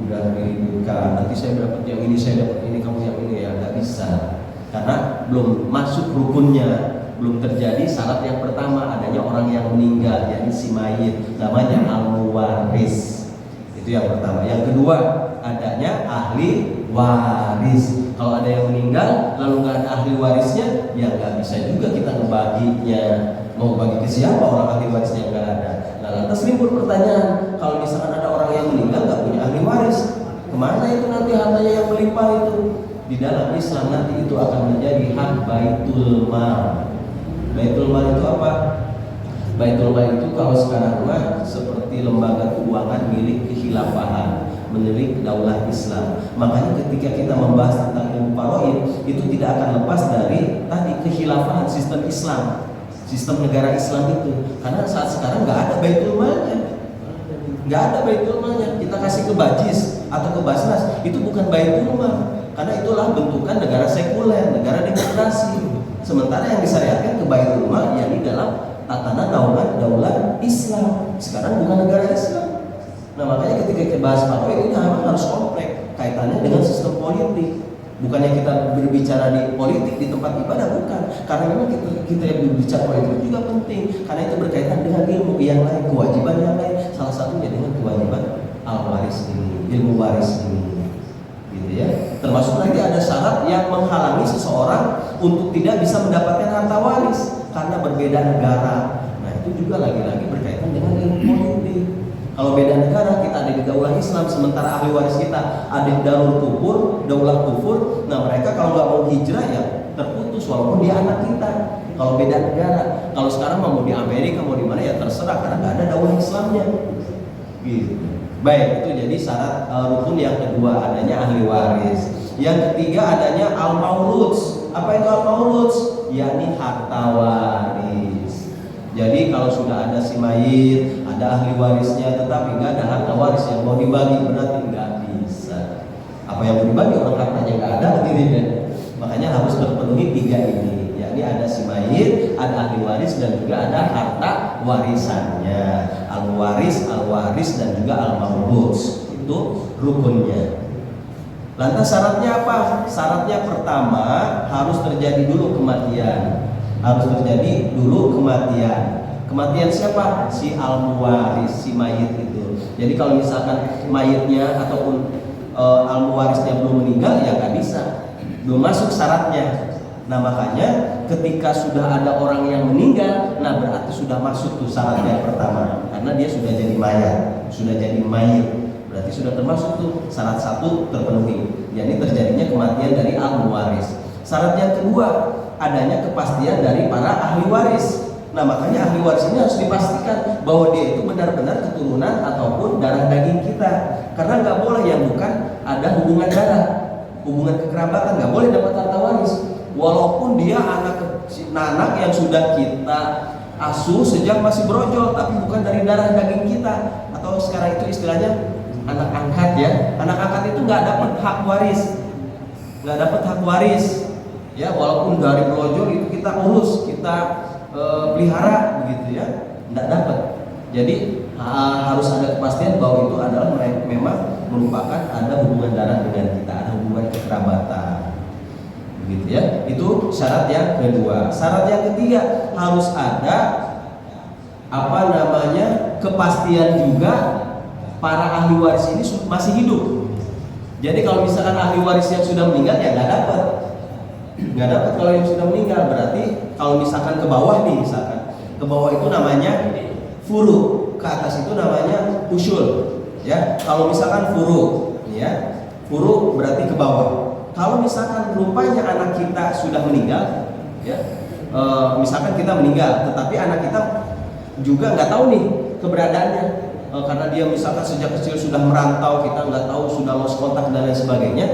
A: udah diributkan, nanti saya dapat yang ini, saya dapat ini, kamu yang ini, ya nggak bisa. Karena belum masuk rukunnya, belum terjadi syarat yang pertama adanya orang yang meninggal, yakni si mayit, namanya al-muwaris. Itu yang pertama. Yang kedua adanya ahli waris. Kalau ada yang meninggal lalu nggak ada ahli warisnya, ya nggak bisa juga kita ngebaginya. Mau bagi ke siapa orang ahli warisnya nggak ada. Nah, lantas timbul pertanyaan, kalau misalkan ada orang yang meninggal nggak punya ahli waris, kemana itu nanti hartanya yang melimpah itu? Di dalam Islam nanti itu akan menjadi hak baitul mal. Baitul mal itu apa? Baitul mal itu kalau sekarang mah seperti lembaga keuangan milik kekhilafahan, milik daulah Islam. Makanya ketika kita membahas tentang ilmu faraid, itu tidak akan lepas dari tadi kekhilafahan sistem Islam, sistem negara Islam itu. Karena saat sekarang nggak ada baitul malnya, nggak ada baitul malnya. Kita kasih ke Bajis atau ke Basnas, itu bukan baitul mal, karena itulah bentukan negara sekuler, negara demokrasi. Sementara yang disyariatkan ke baitul mal yakni dalam tatanan daulah Islam. Sekarang bukan negara Islam. Nah, makanya ketika kita bahas faraid ini harus kompleks kaitannya dengan sistem politik. Bukannya kita berbicara di politik di tempat ibadah, bukan. Karena memang kita yang berbicara politik juga penting, karena itu berkaitan dengan ilmu yang lain, kewajiban yang lain. Salah satunya dengan kewajiban al-waris ini, ilmu waris ini. Gitu ya. Termasuk lagi ada syarat yang menghalangi seseorang untuk tidak bisa mendapatkan harta waris karena berbeda negara. Nah, itu juga lagi-lagi berkaitan dengan ilmu politik. Kalau beda negara, kita ada di daulah Islam, sementara ahli waris kita ada di darul kufur, daulah kufur. Nah, mereka kalau nggak mau hijrah ya terputus walaupun dia anak kita. Kalau beda negara, kalau sekarang mau di Amerika mau di mana ya terserah karena nggak ada daulah Islamnya. Gitu. Baik, itu jadi syarat rukun yang kedua adanya ahli waris. Yang ketiga adanya al-mauluds. Apa itu al-mauluds? Yakni harta waris. Jadi kalau sudah ada si mayit, ada ahli warisnya, tetapi nggak ada harta waris yang mau dibagi, berarti nggak bisa. Apa yang mau dibagi orang hartanya nggak ada, gitu. Makanya harus terpenuhi tiga ini. Yakni ada si mayit, ada ahli waris, dan juga ada harta warisannya. Al-waris, dan juga al-mauluds. Itu rukunnya. Lantas syaratnya apa? Syaratnya pertama harus terjadi dulu kematian. Harus terjadi dulu kematian. Kematian siapa? Si al-muwaris, si mayit itu. Jadi kalau misalkan mayitnya ataupun al-muwarisnya belum meninggal, ya nggak bisa. Belum masuk syaratnya. Nah, makanya ketika sudah ada orang yang meninggal, nah berarti sudah masuk tuh syaratnya pertama, karena dia sudah jadi mayat, sudah jadi mayit, berarti sudah termasuk tuh syarat satu terpenuhi, yakni terjadinya kematian dari al-muwaris. Syarat yang kedua adanya kepastian dari para ahli waris. Nah, makanya ahli waris ini harus dipastikan bahwa dia itu benar-benar keturunan ataupun darah daging kita, karena nggak boleh yang bukan ada hubungan darah, hubungan kekerabatan, nggak boleh dapat harta waris. Walaupun dia anak yang sudah kita asuh sejak masih brojol, tapi bukan dari darah daging kita, atau sekarang itu istilahnya anak angkat ya. Anak angkat itu nggak dapat hak waris, nggak dapat hak waris. Ya, walaupun dari brojol itu kita urus, kita pelihara begitu ya, nggak dapat. Jadi harus ada kepastian bahwa itu adalah memang merupakan ada hubungan darah dengan kita, ada hubungan kekerabatan. Gitu ya. Itu syarat yang kedua. Syarat yang ketiga harus ada kepastian juga para ahli waris ini masih hidup. Jadi kalau misalkan ahli waris yang sudah meninggal ya nggak dapat kalau yang sudah meninggal. Berarti kalau misalkan ke bawah nih, misalkan ke bawah itu namanya furu ke atas itu namanya usul. Ya, kalau misalkan furu, ya, furu berarti ke bawah. Kalau misalkan rupanya anak kita sudah meninggal, ya, misalkan kita meninggal, tetapi anak kita juga nggak tahu nih keberadaannya, karena dia misalkan sejak kecil sudah merantau, kita nggak tahu, sudah lost kontak dan lain sebagainya.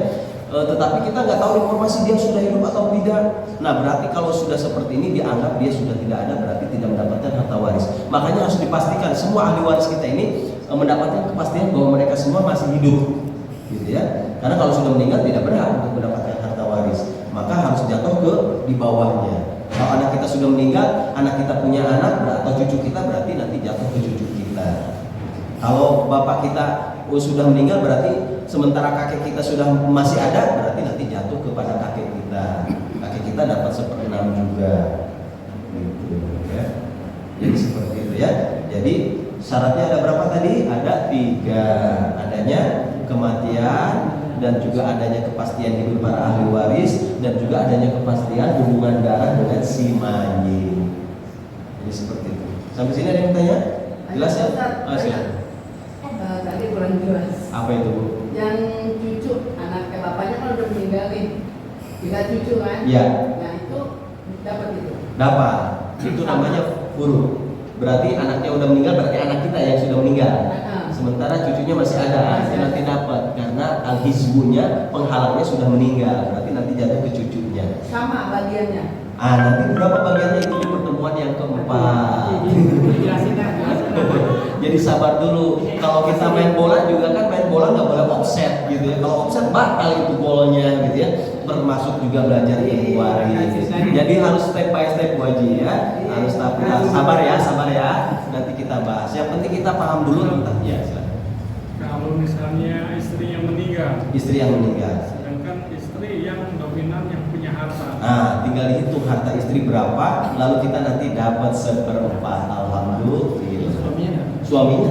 A: Tetapi kita nggak tahu informasi dia sudah hidup atau tidak. Nah, berarti kalau sudah seperti ini dianggap dia sudah tidak ada, berarti tidak mendapatkan harta waris. Makanya harus dipastikan semua ahli waris kita ini mendapatkan kepastian bahwa mereka semua masih hidup, gitu ya. Karena kalau sudah meninggal tidak berhak untuk mendapatkan harta waris, maka harus jatuh ke di bawahnya. Kalau anak kita sudah meninggal, anak kita punya anak atau cucu kita, berarti nanti jatuh ke cucu kita. Kalau bapak kita sudah meninggal, berarti sementara kakek kita sudah masih ada, berarti nanti jatuh kepada kakek kita. Kakek kita dapat 1/6 juga, gitu ya. Jadi seperti itu ya. Jadi syaratnya ada berapa tadi? Ada 3. Adanya kematian, dan juga adanya kepastian hidup para ahli waris, dan juga adanya kepastian hubungan darah dengan si mayit. Jadi seperti itu. Sampai sini ada yang tanya? Jelas ya? Silakan.
C: Tadi kurang jelas.
A: Apa itu, Bu?
C: Yang cucu anak ke bapaknya kan udah meninggal nih, 3 cucu kan?
A: Iya.
C: Nah itu dapat itu.
A: Dapat. Itu namanya furu. Berarti anaknya udah meninggal, berarti anak kita yang sudah meninggal. Sementara cucunya masih ada, itu nanti dapat karena al-hizbunya, penghalangnya sudah meninggal. Berarti nanti jatuh ke cucunya.
C: Sama bagiannya.
A: Nanti berapa bagiannya itu di pertemuan yang keempat. Jadi sabar dulu. Kalau kita main bola juga kan, main bola nggak boleh offset gitu ya. Kalau offset batal itu bolanya gitu ya. Termasuk juga belajar ilmu waris. Jadi harus step by step wajib ya. Harus sabar ya. Nanti kita bahas. Yang penting kita paham dulu tentang ya.
B: Kalau misalnya istri yang meninggal, sedangkan istri yang dominan yang punya harta.
A: Tinggal dihitung harta istri berapa, lalu kita nanti dapat 1/4. Alhamdulillah. Suaminya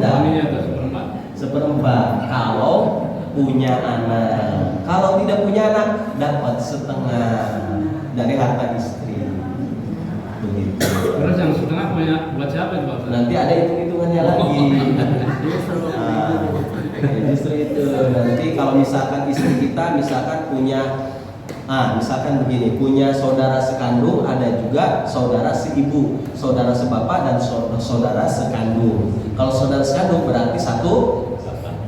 A: dapat 1/4 kalau punya anak. Kalau tidak punya anak, dapat 1/2 dari harta istri. Begitu.
B: Terus yang setengah buat siapa itu, Pak?
A: Nanti ada hitung-hitungannya lagi. Justru itu. Nanti kalau misalkan istri kita misalkan punya misalkan begini, punya saudara sekandung, ada juga saudara seibu, saudara sebapak, dan saudara sekandung. Kalau saudara sekandung berarti satu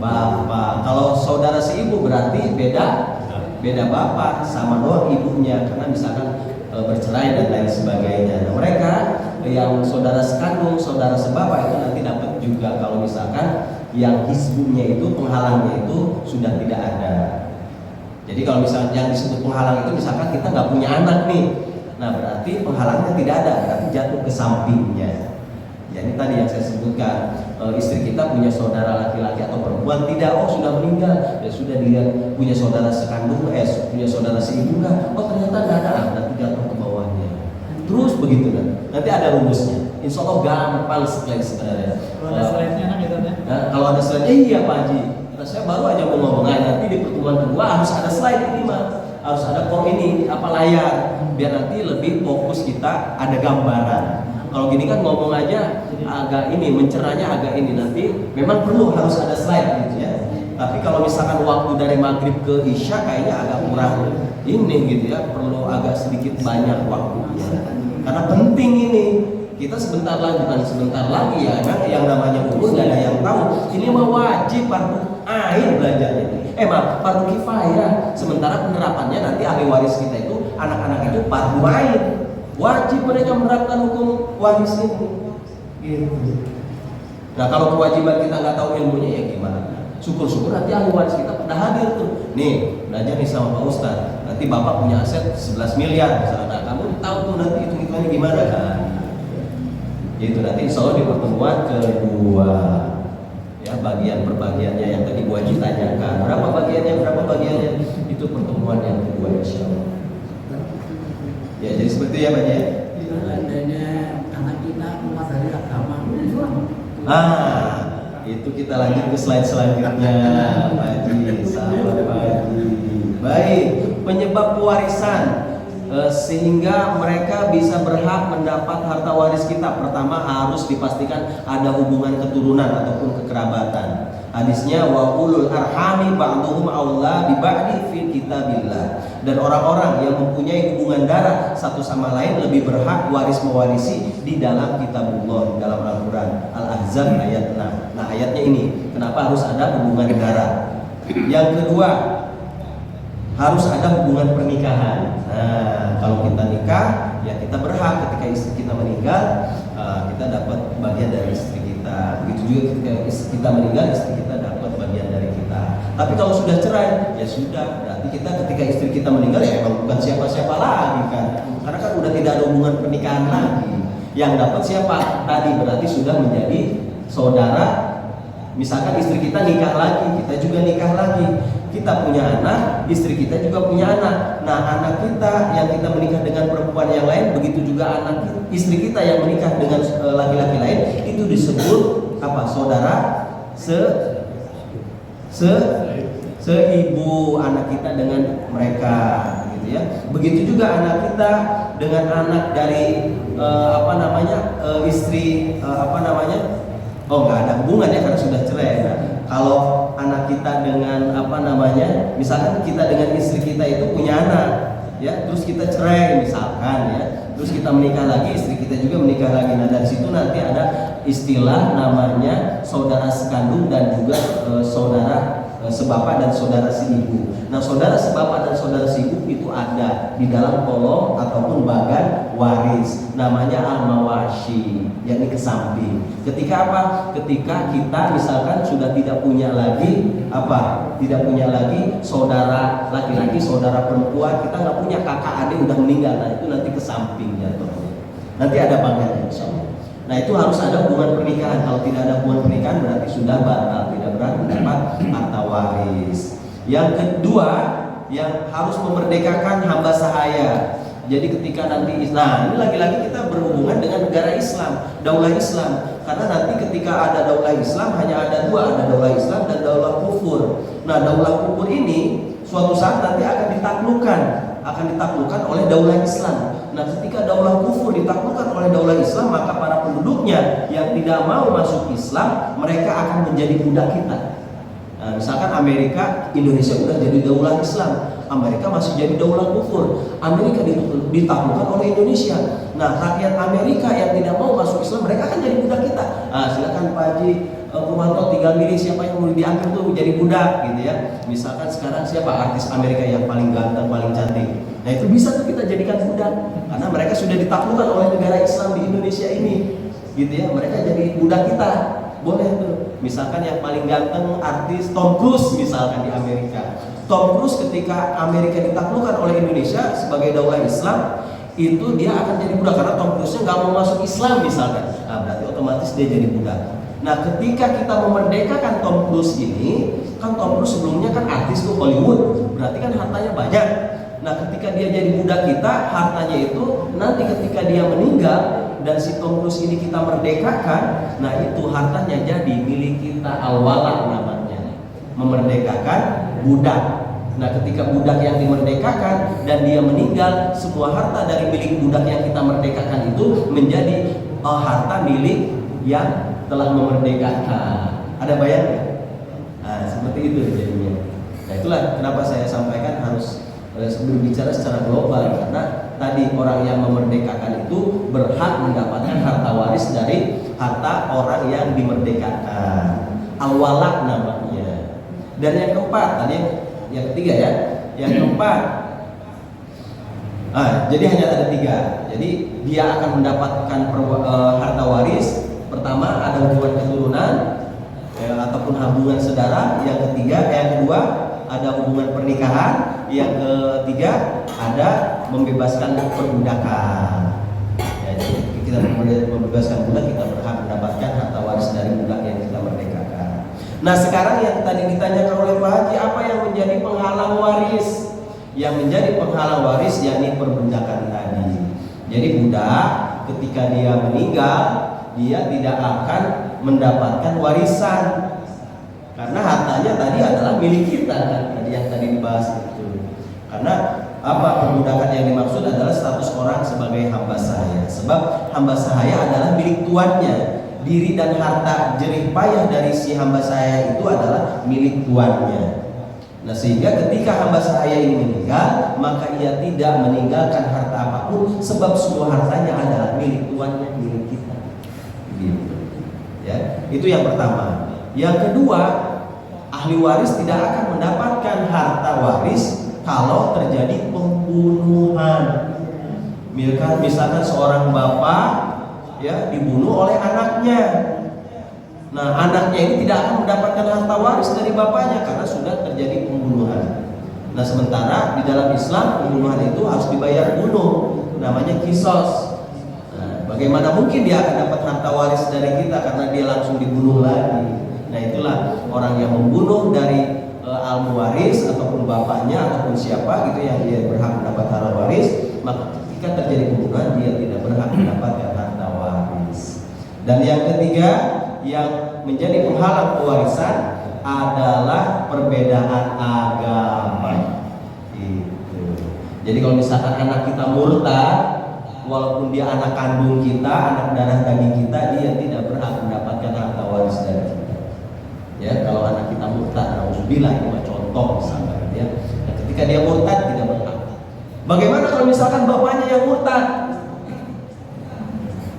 A: bapak. Kalau saudara seibu berarti beda bapak, sama doang ibunya, karena misalkan bercerai dan lain sebagainya. Nah, mereka yang saudara sekandung, saudara sebapak itu nanti dapat juga kalau misalkan yang hizbunya itu, penghalangnya itu sudah tidak ada. Jadi kalau misalnya yang disebut penghalang itu misalkan kita nggak punya anak nih, nah berarti penghalangnya tidak ada, berarti jatuh ke sampingnya. Jadi tadi yang saya sebutkan, istri kita punya saudara laki-laki atau perempuan tidak, sudah meninggal, ya sudah dilihat punya saudara sekandung, punya saudara seibu nggak, ternyata nggak ada, berarti jatuh ke bawahnya. Terus begitu kan, nanti ada rumusnya. Insya Allah gampang sekali sebenarnya.
B: Kalau ada slide-nya gitu ya?
A: Kalau ada slide, iya Pak Haji. Nah, saya baru aja mau ngomong, nanti di pertemuan kedua harus ada slide ini Mas, harus ada layar, biar nanti lebih fokus kita ada gambaran. Kalau gini kan ngomong aja agak ini, mencerahnya agak ini, nanti memang perlu harus ada slide gitu ya. Tapi kalau misalkan waktu dari maghrib ke isya kayaknya agak kurang ini gitu ya, perlu agak sedikit banyak waktunya. Karena penting ini. Kita sebentar lagi, bukan sebentar lagi ya, kan yang namanya umur gak ada yang tahu. Ini mah wajib fardu ain belajarnya. Fardu kifayah. Sementara penerapannya nanti ahli waris kita itu, anak-anak itu fardu ain. Wajib mereka menerapkan hukum waris ini. Gitu. Nah kalau kewajiban kita nggak tahu ilmunya ya gimana? Syukur-syukur nanti ahli waris kita pada hadir tuh. Nih, belajar nih sama Pak Ustadz. Nanti Bapak punya aset 11 miliar misalnya. Nah, kamu tahu tuh nanti hitung-hitungannya gimana kan? Itu nanti insya Allah di pertemuan kedua ya, bagian perbagiannya yang tadi Bu Haji tanyakan berapa bagiannya itu pertemuan yang kedua insya Allah ya. Jadi seperti ya Pak ya.
D: Adanya anak kita keluar dari agama,
A: itu kita lanjut ke slide selanjutnya Pak Haji. Sahabat Pak Haji. Baik, penyebab pewarisan sehingga mereka bisa berhak mendapat harta waris kita. Pertama harus dipastikan ada hubungan keturunan ataupun kekerabatan. Hadisnya wa ulul arhami ba'duhum aula bi ba'di fi kitabillah. Dan orang-orang yang mempunyai hubungan darah satu sama lain lebih berhak waris mewarisi di dalam kitabullah, di dalam Al-Qur'an. Al-Ahzab ayat 6. Nah, ayatnya ini, kenapa harus ada hubungan darah? Yang kedua, harus ada hubungan pernikahan. Nah, kalau kita nikah, ya kita berhak ketika istri kita meninggal, kita dapat bagian dari istri kita. Begitu juga ketika istri kita meninggal, istri kita dapat bagian dari kita. Tapi kalau sudah cerai, ya sudah. Berarti kita ketika istri kita meninggal ya emang bukan siapa-siapa lagi kan. Karena kan udah tidak ada hubungan pernikahan lagi. Yang dapat siapa? Tadi berarti sudah menjadi saudara. Misalkan istri kita nikah lagi, kita juga nikah lagi. Kita punya anak, istri kita juga punya anak. Nah, anak kita yang kita menikah dengan perempuan yang lain, begitu juga anak istri kita yang menikah dengan laki-laki lain, itu disebut apa? Saudara seibu anak kita dengan mereka, gitu ya. Begitu juga anak kita dengan anak dari istri oh nggak ada hubungan ya karena sudah cerai. Nah, kalau anak kita dengan misalkan kita dengan istri kita itu punya anak, ya, terus kita cerai misalkan, ya, terus kita menikah lagi, istri kita juga menikah lagi. Nah, dari situ nanti ada istilah namanya saudara sekandung dan juga saudara sebapak dan saudara seibu. Nah, saudara sebapak dan saudara seibu itu ada di dalam kolom ataupun bagan waris, namanya al-mawashi, yakni ke samping. Ketika apa? Ketika kita misalkan sudah tidak punya lagi saudara laki-laki, saudara perempuan, kita nggak punya kakak adik udah meninggal, nah itu nanti ke samping jatuhnya. Nanti ada bagannya insyaallah. Nah, itu harus ada hubungan pernikahan. Kalau tidak ada hubungan pernikahan berarti sudah batal, tidak berhak mendapat harta waris. Yang kedua, yang harus memerdekakan hamba sahaya. Jadi ketika nanti, nah ini lagi-lagi kita berhubungan dengan negara Islam, daulah Islam. Karena nanti ketika ada daulah Islam hanya ada dua, ada daulah Islam dan daulah kufur. Nah, daulah kufur ini suatu saat nanti akan ditaklukkan oleh daulah Islam. Nah, ketika daulah kufur ditaklukkan oleh daulah Islam, maka para penduduknya yang tidak mau masuk Islam, mereka akan menjadi budak kita. Nah, misalkan Amerika, Indonesia udah jadi daulah Islam, Amerika masih jadi daulah kufur. Amerika ditaklukkan oleh Indonesia. Nah, rakyat Amerika yang tidak mau masuk Islam, mereka akan jadi budak kita. Nah, silakan Pak Haji Kumanto tinggal milih siapa yang mau diambil tuh jadi budak, gitu ya. Misalkan sekarang siapa artis Amerika yang paling ganteng, paling cantik. Nah, itu bisa tuh kita jadikan budak karena mereka sudah ditaklukkan oleh negara Islam di Indonesia ini, gitu ya. Mereka jadi budak kita, boleh tuh. Misalkan yang paling ganteng artis Tom Cruise misalkan di Amerika. Tom Cruise ketika Amerika ditaklukkan oleh Indonesia sebagai daulah Islam, itu dia akan jadi budak karena Tom Cruise-nya nggak mau masuk Islam misalkan. Nah, berarti otomatis dia jadi budak. Nah, ketika kita memerdekakan Tom Cruise ini, kan Tom Cruise sebelumnya kan artis tuh Hollywood, berarti kan hartanya banyak. Nah, ketika dia jadi budak kita, hartanya itu nanti ketika dia meninggal dan si Tom Cruise ini kita merdekakan, nah itu hartanya jadi milik kita, al-wala namanya, memerdekakan budak. Nah, ketika budak yang dimerdekakan dan dia meninggal, semua harta dari milik budak yang kita merdekakan itu menjadi harta milik yang telah memerdekakan. Ada bayangnya? Nah, seperti itu jadinya. Nah, itulah kenapa saya sampaikan harus berbicara secara global, karena tadi orang yang memerdekakan itu berhak mendapatkan harta waris dari harta orang yang dimerdekakan. Al-walak namanya. Dan yang keempat, tadi yang ketiga ya. Yang keempat, jadi hanya ada tiga. Jadi dia akan mendapatkan harta waris. Pertama ada hubungan keturunan ataupun hubungan saudara. Yang kedua ada hubungan pernikahan. Yang ketiga ada membebaskan perbudakan. Ya, jadi kita membebaskan budak, kita berhak mendapatkan harta waris dari budak yang kita merdekakan. Nah, sekarang yang tadi ditanyakan oleh Pak Haji, apa yang menjadi penghalang waris? Yang menjadi penghalang waris yakni perbudakan tadi. Jadi budak ketika dia meninggal, dia tidak akan mendapatkan warisan karena hartanya tadi adalah milik kita kan, tadi yang tadi dibahas itu. Karena apa perbudakan yang dimaksud adalah seseorang sebagai hamba sahaya. Sebab hamba sahaya adalah milik tuannya. Diri dan harta jerih payah dari si hamba sahaya itu adalah milik tuannya. Nah, sehingga ketika hamba sahaya ini meninggal, maka ia tidak meninggalkan harta apapun, sebab semua hartanya adalah milik tuannya, milik kita. Gitu. Ya, itu yang pertama. Yang kedua, ahli waris tidak akan mendapatkan harta waris kalau terjadi pembunuhan. Misalkan seorang bapak ya dibunuh oleh anaknya. Nah, anaknya ini tidak akan mendapatkan harta waris dari bapaknya karena sudah terjadi pembunuhan. Nah, sementara di dalam Islam pembunuhan itu harus dibayar bunuh, namanya kisos. Nah, bagaimana mungkin dia akan dapat harta waris dari kita karena dia langsung dibunuh lagi. Nah, itulah orang yang membunuh dari al-muwaris ataupun bapaknya ataupun siapa gitu yang dia berhak mendapat harta waris, maka ketika terjadi pembunuhan dia tidak berhak mendapatkan harta waris. Dan yang ketiga yang menjadi penghalang pewarisan adalah perbedaan agama. Itu. Jadi kalau misalkan anak kita murtad, walaupun dia anak kandung kita, anak darah daging kita, dia tidak berhak mendapatkan harta waris dari kita. Ya, kalau anak kita murtad, nauzubillah, itu contoh misalkan ya. Dan ketika dia murtad tidak berhak. Bagaimana kalau misalkan bapaknya yang murtad?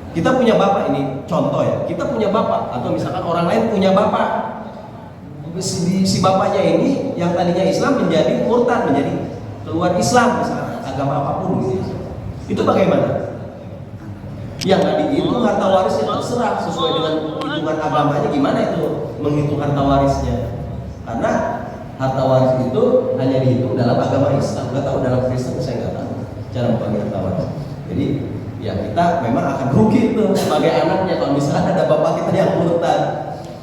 A: Kita punya bapak, ini contoh ya. Kita punya bapak atau misalkan orang lain punya bapak. Si bapaknya ini yang tadinya Islam menjadi murtad, menjadi keluar Islam misalkan, agama apapun gitu. Itu bagaimana? Yang nggak dihitung harta warisnya terserah sesuai dengan hitungan agamanya, gimana itu menghitung harta warisnya? Karena harta waris itu hanya dihitung dalam agama Islam. Nggak tahu dalam Kristen, saya nggak tahu cara membagi harta waris. Jadi ya kita memang akan rugi tuh sebagai anaknya kalau misalnya ada bapak kita yang murtad.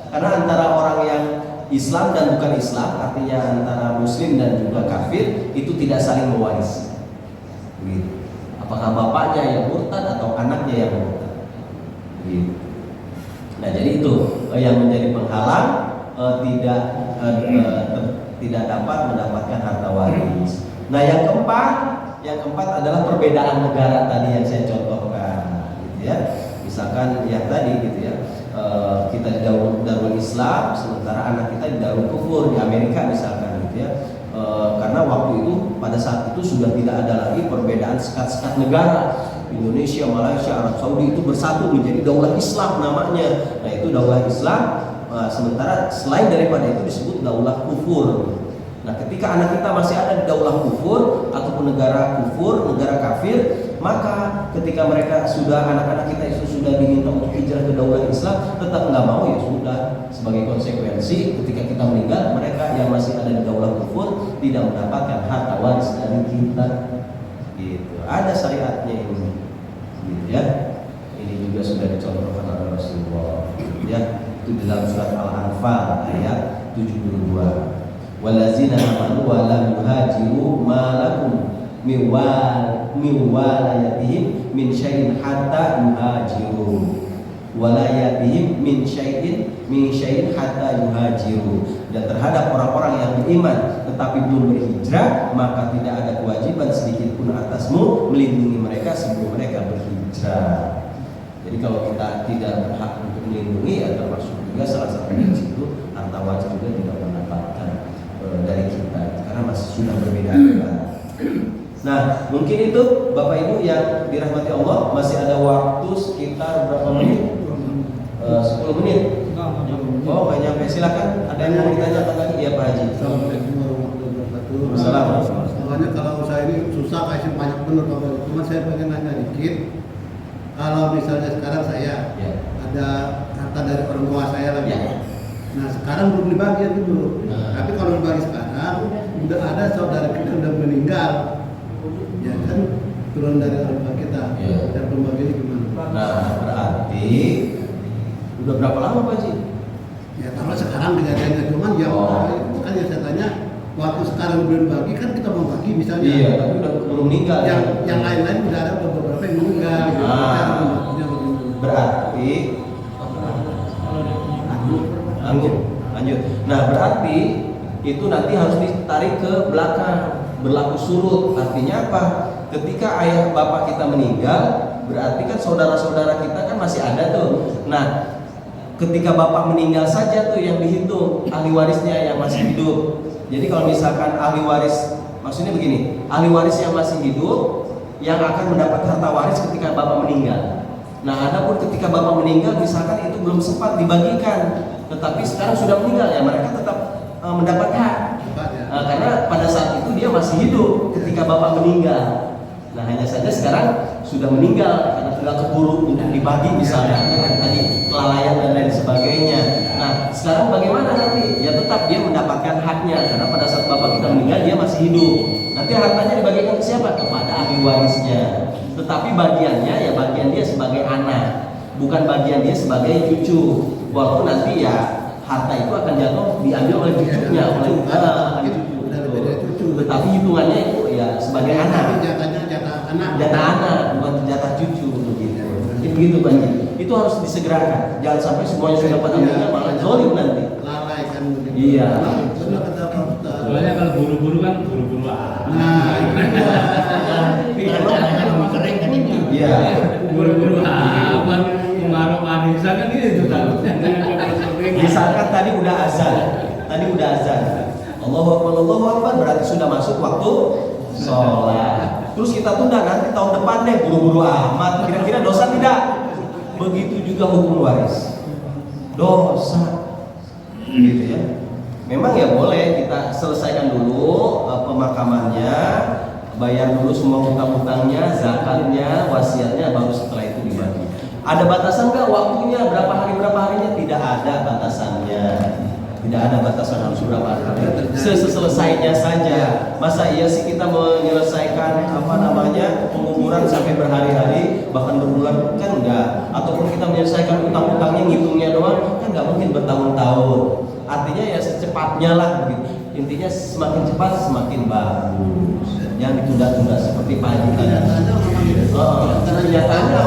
A: Karena antara orang yang Islam dan bukan Islam, artinya antara Muslim dan juga kafir, itu tidak saling mewarisi. Gitu. Apakah bapaknya yang murtad atau anaknya yang murtad? Gitu. Nah, jadi itu yang menjadi penghalang tidak dapat mendapatkan harta waris. Nah, yang keempat adalah perbedaan negara tadi yang saya contohkan, gitu ya. Misalkan yang tadi gitu ya, kita di Darul Islam, sementara anak kita di Darul Kufur di Amerika misalkan gitu ya. Karena waktu itu pada saat itu sudah tidak ada lagi perbedaan sekat-sekat negara. Indonesia, Malaysia, Arab Saudi itu bersatu menjadi Daulah Islam namanya. Nah, itu Daulah Islam. Sementara selain daripada itu disebut Daulah Kufur. Nah, ketika anak kita masih ada di Daulah Kufur ataupun negara kufur, negara kafir, maka ketika mereka anak-anak kita itu sudah diminta untuk hijrah ke Daulah Islam, tetap nggak mau, ya sudah. Sebagai konsekuensi, ketika kita meninggal, mereka yang masih ada di Daulah Kufur tidak mendapatkan harta waris dari kita. Gitu. Ada syariatnya ini, gitu ya. Ini juga sudah dicontohkan oleh Rasulullah. Ya, itu dalam surat Al-Anfal ayat 72. Wallazina amanu wa lam yuhajiru ma lakum min walayatihim min syai'in hatta yuhajiru. Walayatihim min syai'in hatta yuhajiru. Dan terhadap orang-orang yang beriman tetapi belum berhijrah, maka tidak ada kewajiban sedikit pun atasmu melindungi mereka sebelum mereka berhijrah. Jadi kalau kita tidak berhak untuk melindungi, ya termasuk juga salah satu dari situ harta waris juga tidak mendapatkan dari kita karena masih sudah berbeda agama. Nah, mungkin itu Bapak Ibu yang dirahmati Allah, masih ada waktu sekitar berapa menit? 10 menit. Oh, nggak nyampe. Silakan. Ada yang mau ditanyakan lagi? Ya, Pak Haji.
E: Assalamualaikum warahmatullahi wabarakatuh.
A: Assalamualaikum.
E: Soalnya kalau saya ini susah kasih banyak benar Bapak. Cuma saya pengen nanya dikit. Kalau misalnya sekarang saya ada harta dari orang tua saya lagi. Nah, sekarang belum dibagi dulu. Tapi kalau dibagi sekarang, udah ada saudara kita udah meninggal. Ya kan, turun dari orang tua kita. Dan pembagiannya gimana?
A: Nah, berarti udah berapa lama Pak Haji?
E: Ya kalau sekarang kejadiannya cuman yang itu kan yang saya tanya, waktu sekarang belum bagi kan kita mau bagi misalnya.
A: Iya, tapi udah belum meninggal.
E: Yang lain-lain udah ada beberapa yang meninggal.
A: Berarti lanjut. Nah, berarti itu nanti harus ditarik ke belakang, berlaku surut. Artinya apa? Ketika ayah bapak kita meninggal, berarti kan saudara-saudara kita kan masih ada tuh. Nah, ketika bapak meninggal saja tuh yang dihitung ahli warisnya yang masih hidup. Jadi kalau misalkan ahli waris, maksudnya begini, ahli waris yang masih hidup yang akan mendapat harta waris ketika bapak meninggal. Nah, adapun ketika bapak meninggal misalkan itu belum sempat dibagikan, tetapi sekarang sudah meninggal, ya mereka tetap mendapat hak. Karena pada saat itu dia masih hidup ketika bapak meninggal. Nah, hanya saja sekarang sudah meninggal karena sudah keburu untuk dibagi misalnya, tadi kelalaian dan lain sebagainya. Nah, sekarang bagaimana nanti? Ya tetap dia mendapatkan haknya karena pada saat bapak kita meninggal dia masih hidup. Nanti hartanya dibagikan ke siapa? Kepada ahli warisnya. Tetapi bagiannya ya bagian dia sebagai anak, bukan bagian dia sebagai cucu. Walaupun nanti ya harta itu akan jatuh diambil oleh cucunya, oleh cucu. Tetapi hitungannya itu ya sebagai anak. Jatah anak, bukan jatah cucu begitu. Begitu Bang. Itu harus disegerakan. Jangan sampai semuanya sudah pada meninggal malah zolim nanti.
E: Lalai kan.
A: Iya.
B: Soalnya kalau buru-buru kan buru-buru.
E: Nah,
D: kering kan ini.
A: Iya.
B: Buru-buru aman mengaruh warisan kan itu takutnya.
A: Misalkan tadi udah azan. Allahu Akbar berarti sudah masuk waktu sholat. Terus kita tunda nanti tahun depan deh, buru-buru amat. Kira-kira dosa tidak? Begitu juga hukum waris. Dosa. Gitu ya. Memang ya boleh kita selesaikan dulu pemakamannya, bayar dulu semua hutang-hutangnya, zakatnya, wasiatnya, baru setelah itu dibagi. Ada batasan nggak waktunya? Berapa harinya? Tidak ada batasannya. Tidak ada batasan harus berapa hari. Selesainya saja. Masa iya sih kita menyelesaikan penguburan sampai berhari-hari bahkan berbulan, kan enggak. Ataupun kita menyelesaikan utang-utangnya ngitungnya doang, kan nggak mungkin bertahun-tahun. Artinya ya secepatnya lah begitu. Intinya semakin cepat semakin bagus. Jangan ditunda-tunda seperti Pak Haji tadi. Kenyataannya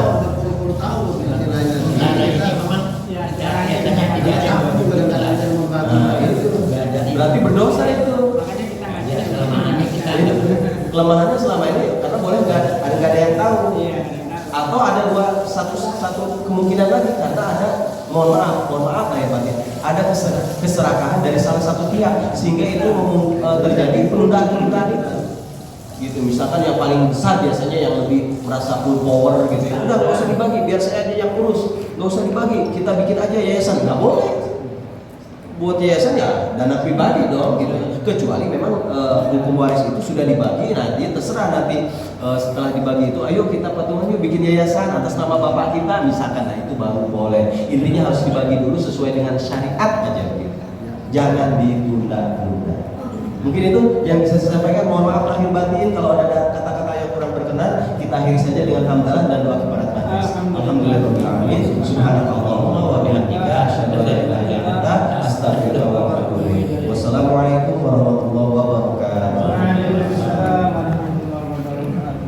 E: 10 tahun istilahnya.
D: Caranya tidak sambung dengan
A: berarti berdosa itu.
D: makanya kita ngajar kelemahannya kita.
A: Kelemahannya selama ini karena boleh nggak ada yang tahu. Atau ada satu kemungkinan lagi karena ada mohon maaf lah ya Pak ya. Ada keserakahan dari salah satu pihak sehingga itu terjadi penundaan itu. Gitu, misalkan yang paling besar biasanya yang lebih merasa full power gitu ya. Udah nggak usah dibagi, biar saya aja yang urus. Nggak usah dibagi, kita bikin aja yayasan. Nggak boleh. Buat yayasan ya dana pribadi dong gitu. Kecuali memang hukum waris itu sudah dibagi, nanti terserah nanti setelah dibagi itu ayo kita patungan yuk bikin yayasan atas nama bapak kita misalkan, nah itu baru boleh. Intinya harus dibagi dulu sesuai dengan syariat aja gitu. Jangan ditunda-tunda. Mungkin itu yang bisa saya sampaikan. Mohon maaf lahir batin kalau ada kata-kata yang kurang berkenan. Kita akhiri saja dengan hamdalah dan doa kepada Tuhan. Alhamdulillahirabbil alamin. Subhanallah.